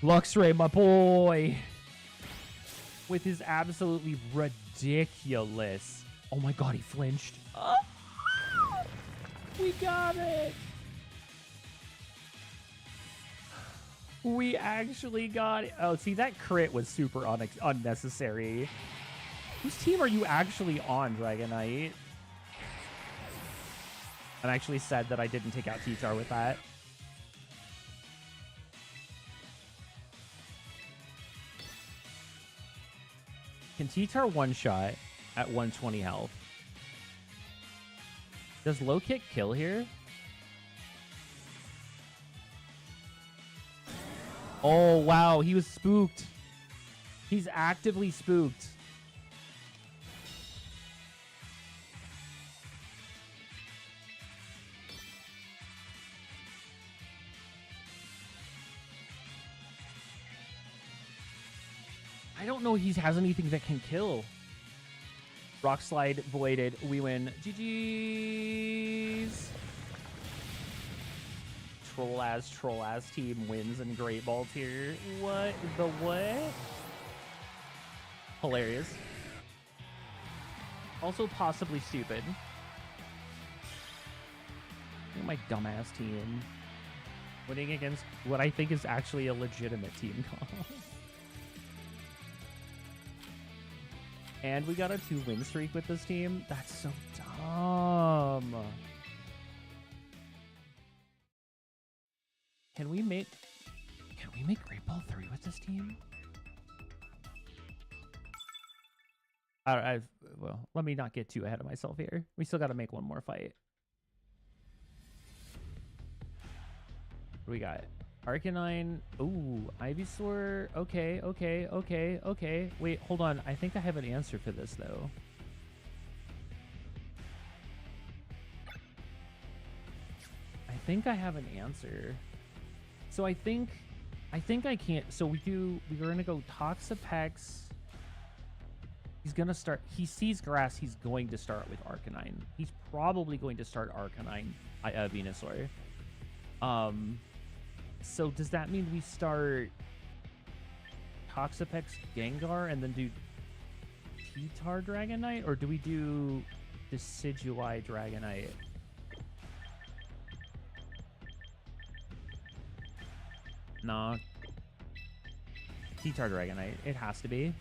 Luxray, my boy! With his absolutely ridiculous... Oh my god, he flinched. Oh, we got it! We actually got it. Oh, see, that crit was super unnecessary. Whose team are you actually on, Dragonite? I actually said that I didn't take out T-Tar with that. Can T-Tar one-shot at 120 health? Does low kick kill here? Oh, wow. He was spooked. He's actively spooked. I don't know if he has anything that can kill. Rock Slide voided. We win. GG's. Troll ass team wins in Great Ball tier. What the what? Hilarious. Also possibly stupid. Look at my dumbass team winning against what I think is actually a legitimate team call. And we got a 2-win streak with this team. That's so dumb. Can we make Great Ball 3 with this team? Well, let me not get too ahead of myself here. We still got to make one more fight. What do we got? Arcanine. Ooh, Ivysaur. Okay. Wait, hold on. I think I have an answer for this, though. I think I have an answer. So I think I can't. So we're going to go Toxapex. He's going to start. He sees grass. He's going to start with Arcanine. He's probably going to start Arcanine, Venusaur. So does that mean we start Toxapex Gengar and then do T-Tar Dragonite? Or do we do Decidueye Dragonite? Nah. T-Tar Dragonite. It has to be.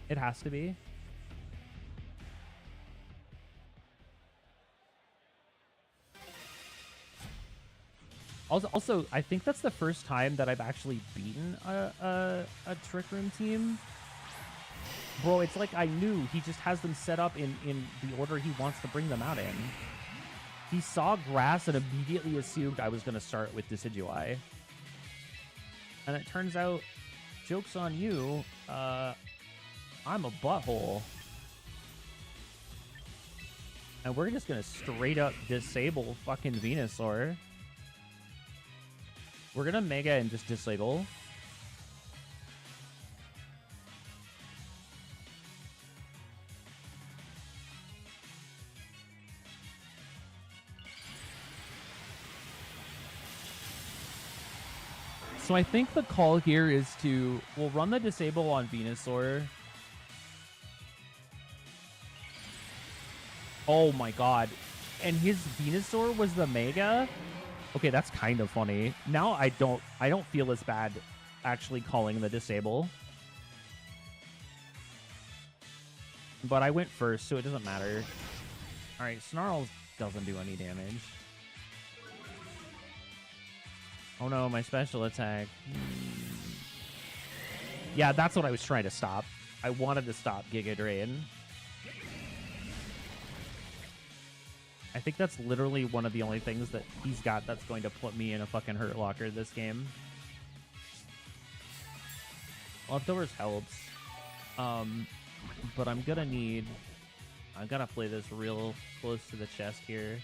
It has to be. Also, I think that's the first time that I've actually beaten a Trick Room team. Bro, it's like I knew he just has them set up in the order he wants to bring them out in. He saw grass and immediately assumed I was going to start with Decidueye. And it turns out, joke's on you, I'm a butthole. And we're just going to straight up disable fucking Venusaur. We're going to Mega and just disable. So I think the call here is we'll run the disable on Venusaur. Oh my god. And his Venusaur was the Mega? Okay, that's kind of funny. Now I don't feel as bad actually calling the disable. But I went first, so it doesn't matter. Alright, Snarl doesn't do any damage. Oh no, my special attack. Yeah, that's what I was trying to stop. I wanted to stop Giga Drain. I think that's literally one of the only things that he's got that's going to put me in a fucking hurt locker this game. Leftovers helps. But I'm gonna need... I gotta play this real close to the chest here.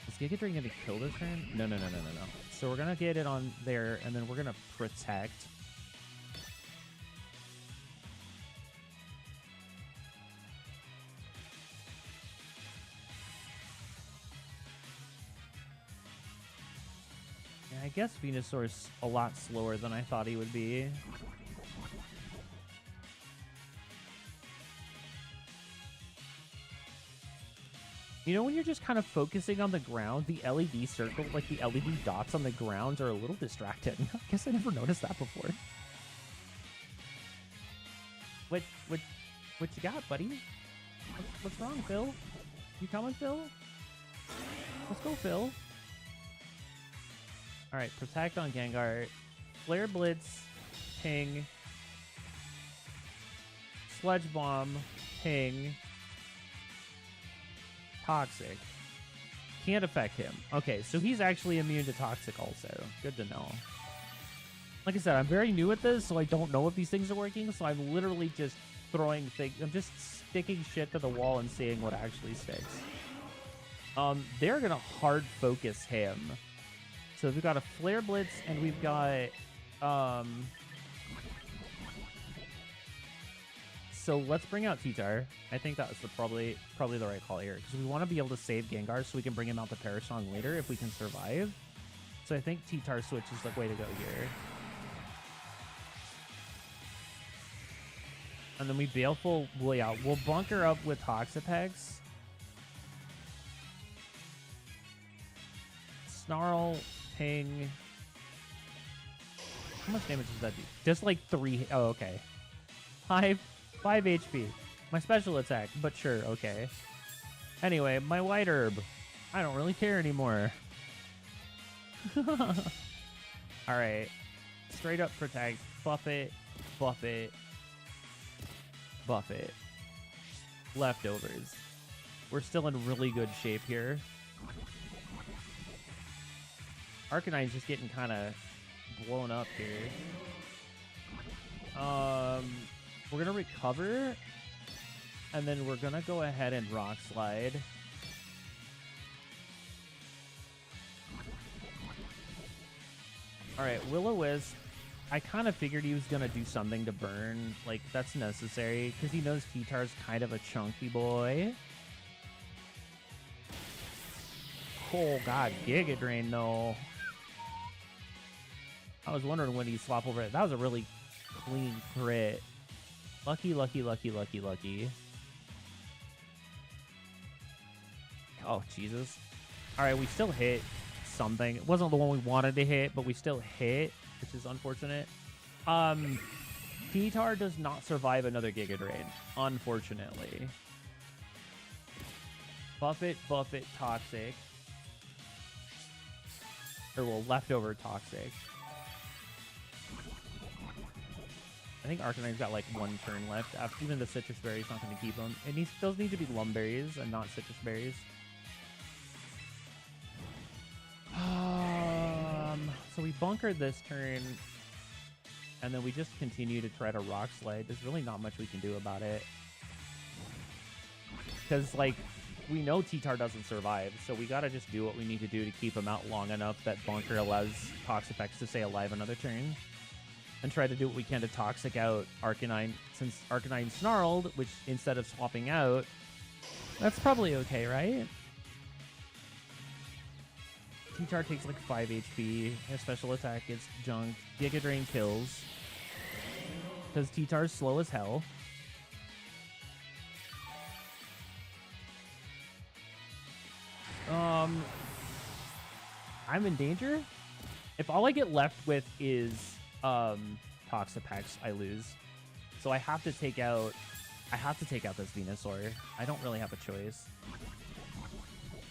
Is Giga Drain gonna kill this turn? No. So we're gonna get it on there, and then we're gonna protect. Yeah, I guess Venusaur's a lot slower than I thought he would be. You know, when you're just kind of focusing on the ground, the LED circle, like the LED dots on the ground are a little distracting. I guess I never noticed that before. What you got, buddy? What's wrong, Phil? You coming, Phil? Let's go, Phil. All right, protect on Gengar. Flare Blitz, ping. Sludge Bomb, ping. Toxic. Can't affect him. Okay, so he's actually immune to Toxic also. Good to know. Like I said, I'm very new at this, so I don't know if these things are working, so I'm literally just throwing things. I'm just sticking shit to the wall and seeing what actually sticks. They're going to hard focus him. So we've got a Flare Blitz, and we've got... So let's bring out T-Tar. I think that was probably the right call here, because we want to be able to save Gengar so we can bring him out to Parasong later if we can survive. So I think T-Tar switch is the way to go here. And then we Baleful Way out. We'll bunker up with Toxapex. Snarl, ping. How much damage does that do? Just like 3. Oh, okay. 5 HP. My special attack, but sure, okay. Anyway, my white herb. I don't really care anymore. Alright. Straight up protect. Buff it. Buff it. Buff it. Leftovers. We're still in really good shape here. Arcanine's just getting kind of blown up here. We're going to recover. And then we're going to go ahead and Rock Slide. Alright, Will-O-Wisp. I kind of figured he was going to do something to burn. Like, that's necessary. Because he knows T-Tar's kind of a chunky boy. Oh, God. Giga Drain, though. I was wondering when he'd swap over it. That was a really clean crit. Lucky, lucky, lucky, lucky, lucky. Oh, Jesus. Alright, we still hit something. It wasn't the one we wanted to hit, but we still hit, which is unfortunate. T-Tar does not survive another Giga Drain, unfortunately. Buff it, Toxic. Or, well, leftover Toxic. I think Arcanine's got like one turn left. After, even the Citrus Berry's not going to keep him. And those need to be Lum Berries and not Citrus Berries. So we bunkered this turn, and then we just continue to try to Rock Slide. There's really not much we can do about it. Because, like, we know T-Tar doesn't survive, so we gotta just do what we need to do to keep him out long enough that Bunker allows Toxapex to stay alive another turn. And try to do what we can to Toxic out Arcanine, since Arcanine snarled, which instead of swapping out, that's probably okay, right? T-Tar takes like 5 HP. His special attack gets junked. Giga Drain kills. Because T-Tar's slow as hell. I'm in danger? If all I get left with is Toxapex, I lose. So I have to take out this Venusaur. I don't really have a choice.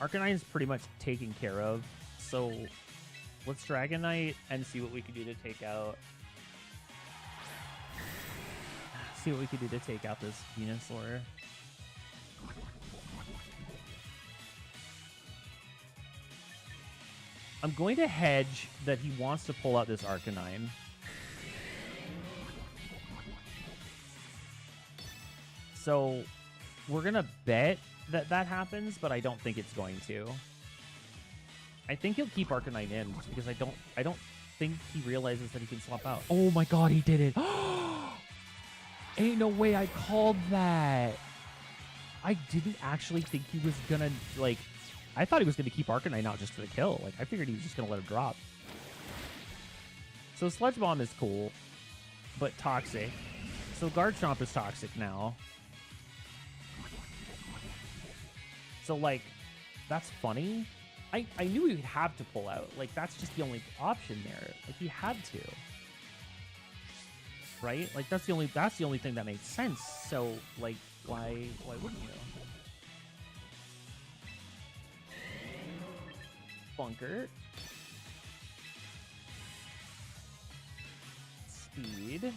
Arcanine's pretty much taken care of. So let's Dragonite and see what we can do to take out. See what we can do to take out this Venusaur. I'm going to hedge that he wants to pull out this Arcanine. So we're going to bet that that happens, but I don't think it's going to. I think he'll keep Arcanine in just because I don't think he realizes that he can swap out. Oh my god, he did it. Ain't no way I called that. I didn't actually think he was gonna, like, I thought he was gonna keep Arcanine out just for the kill. Like, I figured he was just gonna let him drop. So Sludge Bomb is cool, but toxic. So Guard Stomp is toxic now. So, like, that's funny. I knew he would have to pull out. Like, that's just the only option there. Like, he had to. Right? Like, that's the only thing that makes sense. So, like, why wouldn't you? Bunker. Speed.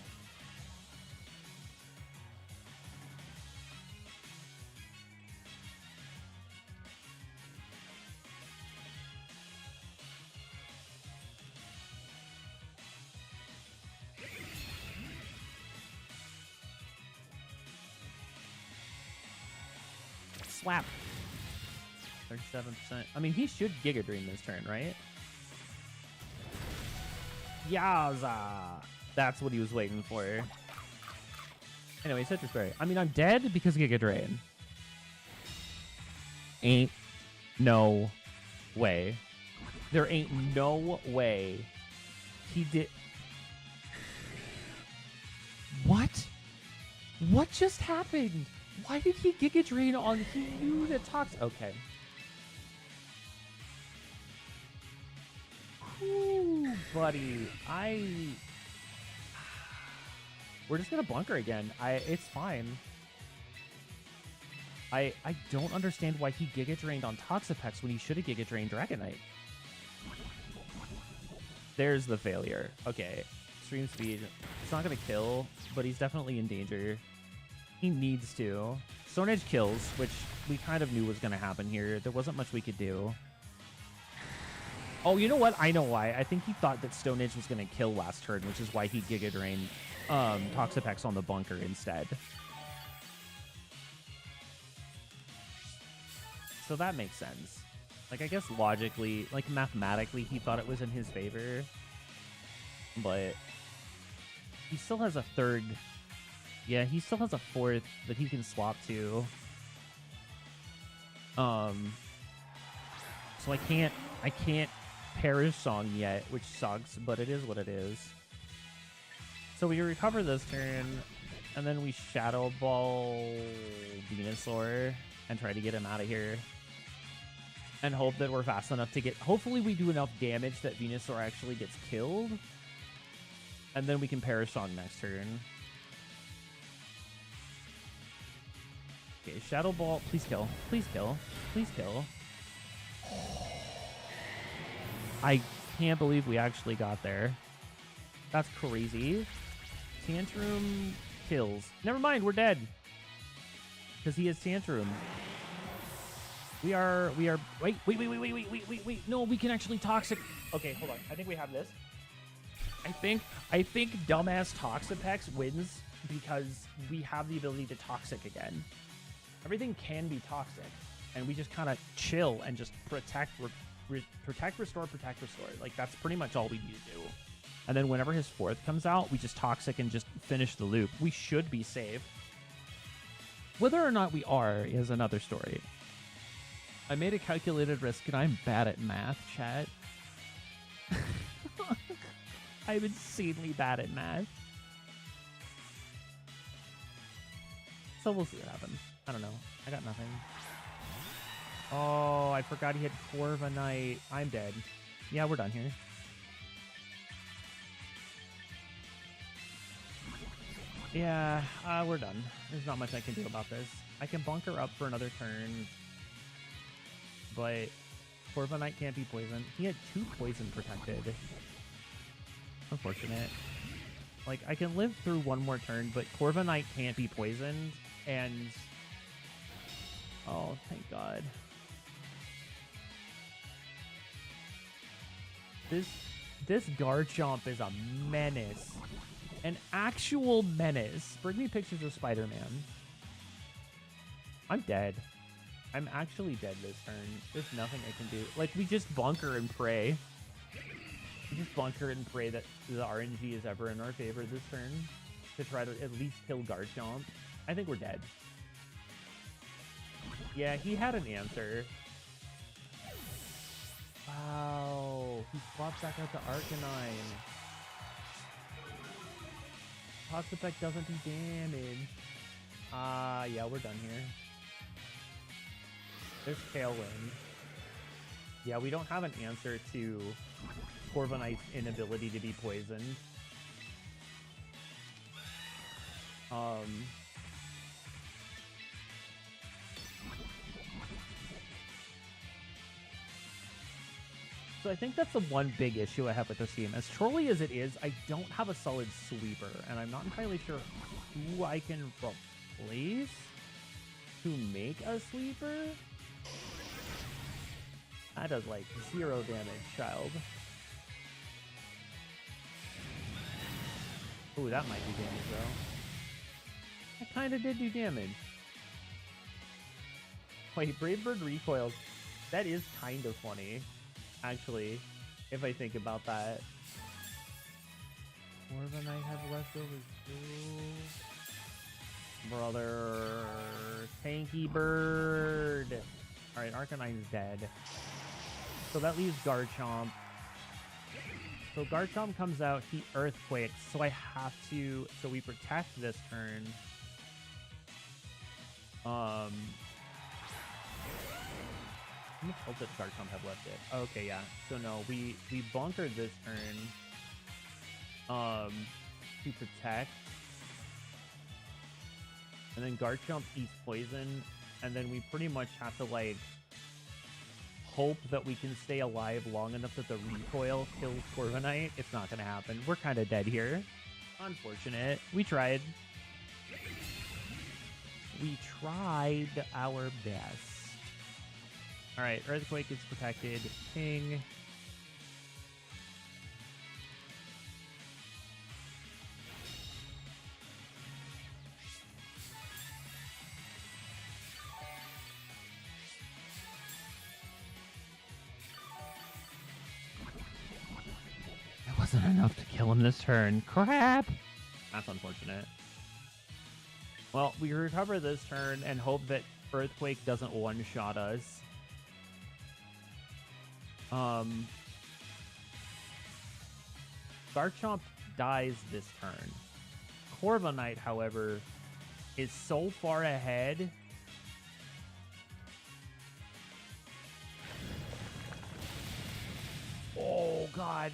Slap. 37%. I mean, he should Giga Dream this turn, right? Yaza! That's what he was waiting for. Anyway, Citrus Berry. I mean, I'm dead because Giga Drain. Ain't no way. There ain't no way he did... What? What just happened? Why did he Giga Drain on... He knew that Tox... Okay. Ooh, buddy. We're just gonna bunker again. It's fine. I don't understand why he Giga Drained on Toxapex when he should have Giga Drained Dragonite. There's the failure. Okay. Extreme speed. It's not going to kill, but he's definitely in danger. He needs to. Stone Edge kills, which we kind of knew was going to happen here. There wasn't much we could do. Oh, you know what? I know why. I think he thought that Stone Edge was going to kill last turn, which is why he Giga Drained Toxapex on the bunker instead. So that makes sense. Like, I guess logically, like mathematically, he thought it was in his favor. But he still has a third. Yeah, he still has a fourth that he can swap to. So I can't Perish Song yet, which sucks, but it is what it is. So we recover this turn, and then we Shadow Ball Venusaur and try to get him out of here. And hope that we're fast enough to get... Hopefully we do enough damage that Venusaur actually gets killed. And then we can Perish Song next turn. Okay, Shadow Ball. Please kill. Please kill. Please kill. I can't believe we actually got there. That's crazy. Tantrum kills. Never mind, we're dead. Because he has Tantrum. We are, wait. No, we can actually Toxic. Okay, hold on. I think we have this. I think dumbass Toxapex wins because we have the ability to Toxic again. Everything can be Toxic, and we just kind of chill and just protect, restore. Like, that's pretty much all we need to do. And then whenever his fourth comes out, we just Toxic and just finish the loop. We should be safe. Whether or not we are is another story. I made a calculated risk, and I'm bad at math, chat. I'm insanely bad at math. So we'll see what happens. I don't know. I got nothing. Oh, I forgot he had Corviknight. I'm dead. Yeah, we're done here. Yeah, we're done. There's not much I can do about this. I can bunker up for another turn, but Corviknight can't be poisoned. He had 2 poison protected. Unfortunate. Like, I can live through one more turn, but Corviknight can't be poisoned, and... Oh, thank God. This Garchomp is a menace. An actual menace. Bring me pictures of Spider-Man. I'm dead. I'm actually dead this turn. There's nothing I can do. Like, we just bunker and pray. We just bunker and pray that the RNG is ever in our favor this turn to try to at least kill Garchomp. I think we're dead. Yeah, he had an answer. Wow. He swaps back out to Arcanine. Toxapex doesn't do damage. Yeah, we're done here. There's Tailwind. Yeah, we don't have an answer to Corviknight's inability to be poisoned. So I think that's the one big issue I have with this team. As trolly as it is, I don't have a solid sweeper, and I'm not entirely sure who I can replace to make a sweeper. That does like 0 damage, child. Ooh, that might do damage though. That kind of did do damage. Wait, Brave Bird recoils. That is kind of funny, actually, if I think about that. More than I have leftovers too. Brother, tanky bird. All right, Arcanine's dead. So that leaves Garchomp. So Garchomp comes out, he Earthquakes, so I have to... So we protect this turn. How much health did Garchomp have left it? Okay, yeah. So no, we bunkered this turn. To protect. And then Garchomp eats poison. and then we pretty much have to like hope that we can stay alive long enough that the recoil kills Corviknight. It's not gonna happen. We're kind of dead here. Unfortunate. We tried. We tried our best. All right, Earthquake is protected. Ping. That wasn't enough to kill him this turn. Crap! That's unfortunate. Well, we recover this turn and hope that Earthquake doesn't one-shot us. Garchomp dies this turn. Corviknight, however, is so far ahead. Oh, God.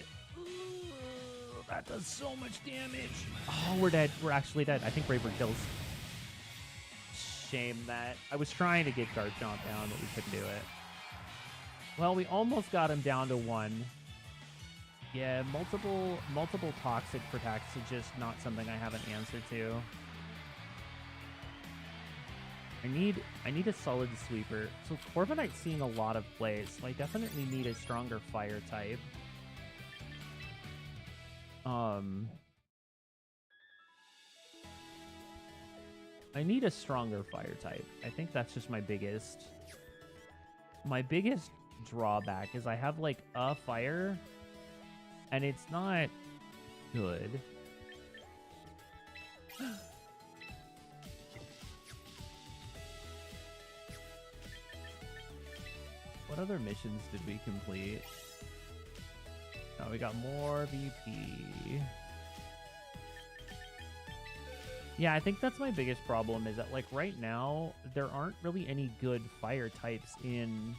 That does so much damage. Oh, we're dead. We're actually dead. I think Braver kills. Shame that. I was trying to get Garchomp down, but we couldn't do it. Well, we almost got him down to 1. Yeah, multiple toxic protects is just not something I have an answer to. I need a solid sweeper. So Corviknight's seeing a lot of plays, so I definitely need a stronger fire type. I need a stronger fire type. I think that's just my biggest drawback is I have like a fire and it's not good. What other missions did we complete? Oh, we got more VP. Yeah, I think that's my biggest problem is that like right now there aren't really any good fire types in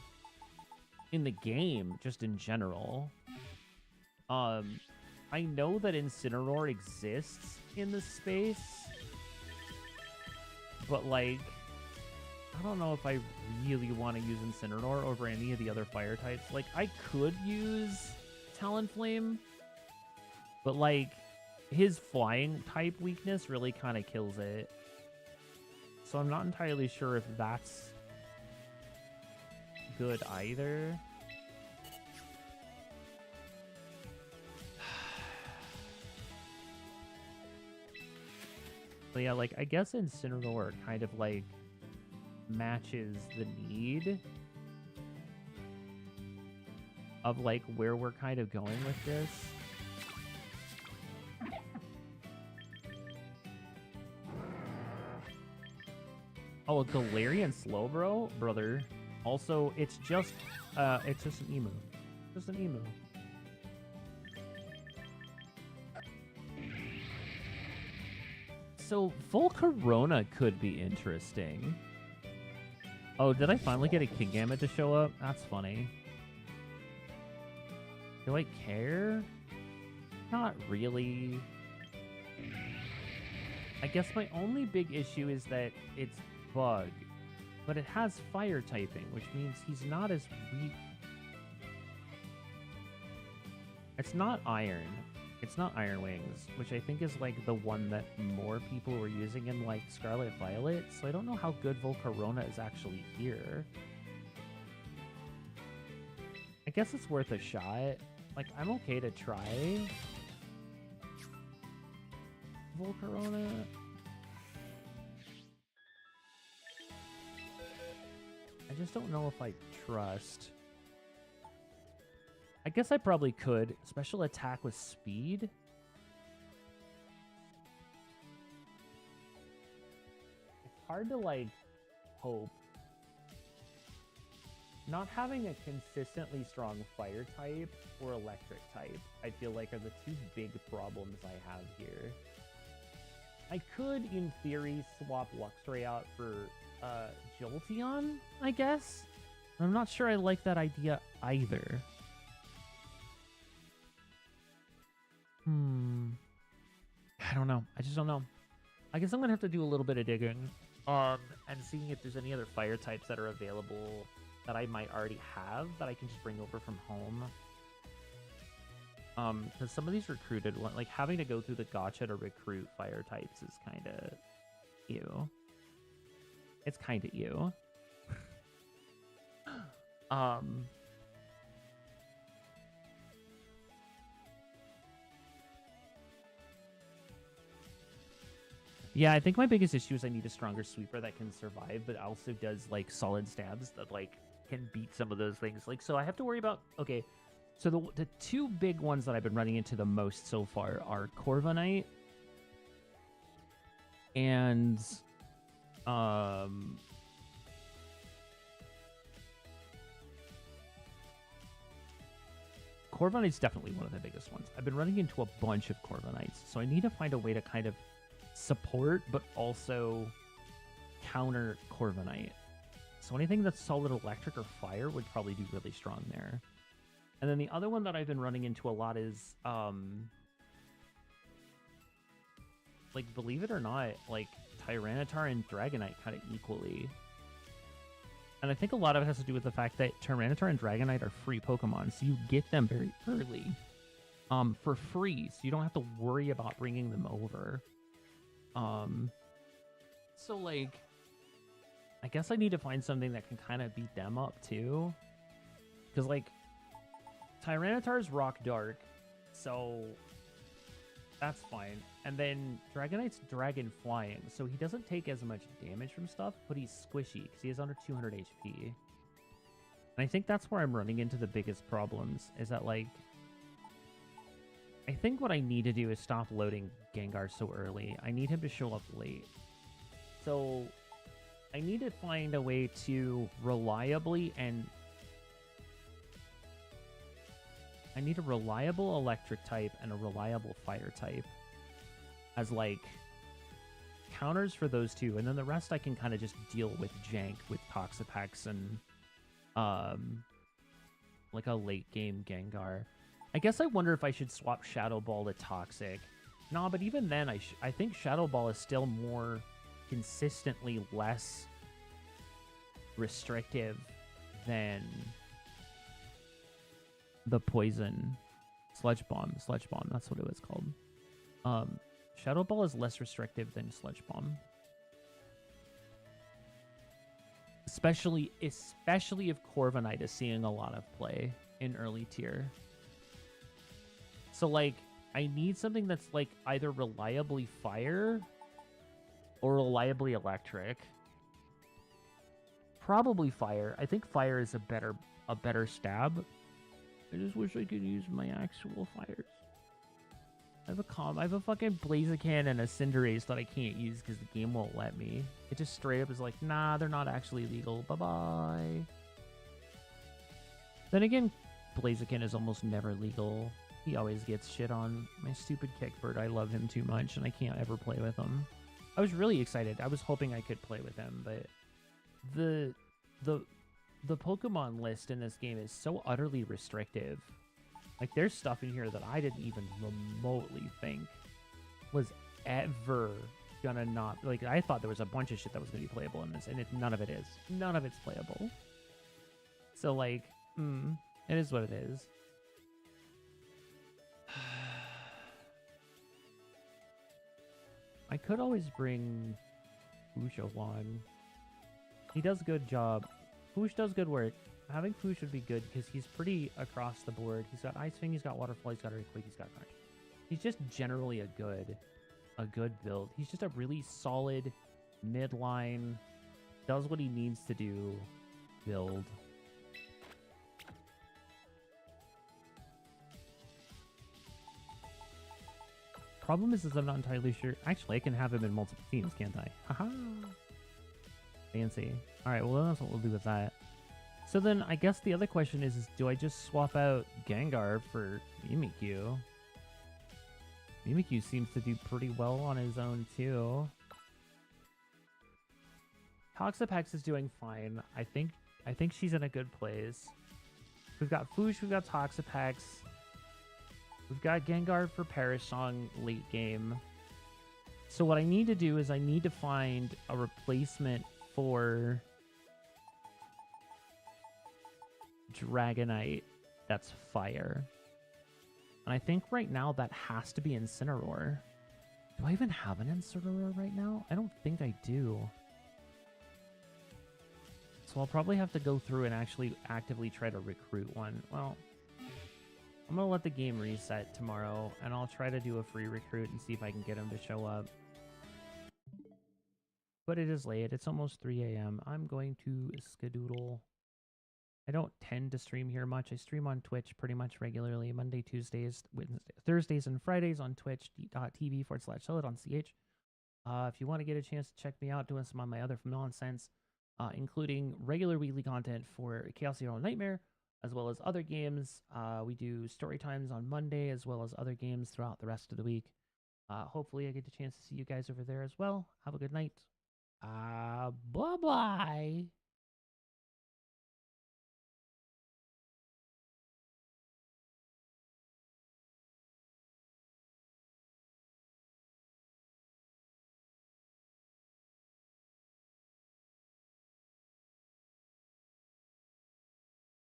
the game, just in general. I know that Incineroar exists in the space, but like I don't know if I really want to use Incineroar over any of the other fire types. Like I could use Talonflame, but like his flying type weakness really kind of kills it. So I'm not entirely sure if that's good either. So yeah, like I guess Incineroar kind of like matches the need of like where we're kind of going with this. Oh, a Galarian Slowbro, brother. Also, it's just an emu. Just an emu. So Volcarona could be interesting. Oh, did I finally get a Kingambit to show up? That's funny. Do I care? Not really. I guess my only big issue is that it's bug, but it has fire typing, which means he's not as weak. It's not iron. It's not Iron Wings, which I think is like the one that more people were using in like Scarlet Violet, so I don't know how good Volcarona is actually here. I guess it's worth a shot. Like, I'm okay to try Volcarona. I just don't know if I trust. I guess I probably could. Special attack with speed? It's hard to, like, hope. Not having a consistently strong fire type or electric type, I feel like, are the two big problems I have here. I could, in theory, swap Luxray out for Jolteon, I guess? I'm not sure I like that idea either. I don't know. I just don't know. I guess I'm going to have to do a little bit of digging. And seeing if there's any other fire types that are available that I might already have that I can just bring over from home. Because some of these recruited one, like having to go through the gacha to recruit fire types is kind of ew. It's kind of ew. Yeah, I think my biggest issue is I need a stronger sweeper that can survive, but also does like solid stabs that like can beat some of those things. Like, so I have to worry about, okay, so the two big ones that I've been running into the most so far are Corviknight and Corviknight's definitely one of the biggest ones. I've been running into a bunch of Corviknights, so I need to find a way to kind of support but also counter Corviknight. So anything that's solid electric or fire would probably do really strong there. And then the other one that I've been running into a lot is like, believe it or not, like Tyranitar and Dragonite kind of equally. And I think a lot of it has to do with the fact that Tyranitar and Dragonite are free Pokemon, so you get them very early for free, so you don't have to worry about bringing them over. So like, I guess I need to find something that can kind of beat them up too, because like Tyranitar's Rock Dark, so that's fine. And then Dragonite's Dragon Flying, so he doesn't take as much damage from stuff, but he's squishy because he has under 200 HP. And I think that's where I'm running into the biggest problems, is that like, I think what I need to do is stop loading Gengar so early. I need him to show up late. So I need to find a way to reliably and... I need a reliable electric type and a reliable fire type as like counters for those two, and then the rest I can kind of just deal with jank with Toxapex and like a late game Gengar. I guess I wonder if I should swap Shadow Ball to Toxic. No, but even then I think Shadow Ball is still more consistently less restrictive than the poison Sludge Bomb. Sludge Bomb, that's what it was called. Shadow Ball is less restrictive than Sludge Bomb. Especially if Corviknight is seeing a lot of play in early tier. So like, I need something that's like either reliably fire or reliably electric. Probably fire. I think fire is a better stab. I just wish I could use my actual fires. I have a fucking Blaziken and a Cinderace that I can't use because the game won't let me. It just straight up is like, nah, they're not actually legal. Bye-bye. Then again, Blaziken is almost never legal. He always gets shit on. My stupid Kickbird, I love him too much, and I can't ever play with him. I was really excited. I was hoping I could play with him, but the Pokemon list in this game is so utterly restrictive. Like, there's stuff in here that I didn't even remotely think was ever gonna not... Like, I thought there was a bunch of shit that was gonna be playable in this, and none of it is. None of it's playable. So, like, it is what it is. I could always bring Foosh along. He does a good job. Foosh does good work. Having Foosh would be good because he's pretty across the board. He's got Ice Fang, he's got Waterfall, he's got Earthquake, he's got Crunch. He's just generally a good build. He's just a really solid midline, does what he needs to do build. Problem is I'm not entirely sure. Actually, I can have him in multiple teams, can't I? Haha. Fancy. All right, well, that's what we'll do with that. So then I guess the other question is do I just swap out Gengar for Mimikyu? Mimikyu seems to do pretty well on his own, too. Toxapex is doing fine. I think she's in a good place. We've got Foosh, we've got Toxapex. We've got Gengar for Perish Song late game. So what I need to do is I need to find a replacement for Dragonite that's fire. And I think right now that has to be Incineroar. Do I even have an Incineroar right now? I don't think I do. So I'll probably have to go through and actually actively try to recruit one. Well, I'm going to let the game reset tomorrow, and I'll try to do a free recruit and see if I can get him to show up. But it is late. It's almost 3 a.m. I'm going to skedoodle. I don't tend to stream here much. I stream on Twitch pretty much regularly, Monday, Tuesdays, Wednesday, Thursdays, and Fridays on twitch.tv/solid on CH. If you want to get a chance to check me out doing some of my other nonsense, including regular weekly content for Chaos Hero Nightmare, as well as other games. We do story times on Monday, as well as other games throughout the rest of the week. Hopefully I get the chance to see you guys over there as well. Have a good night. Bye-bye.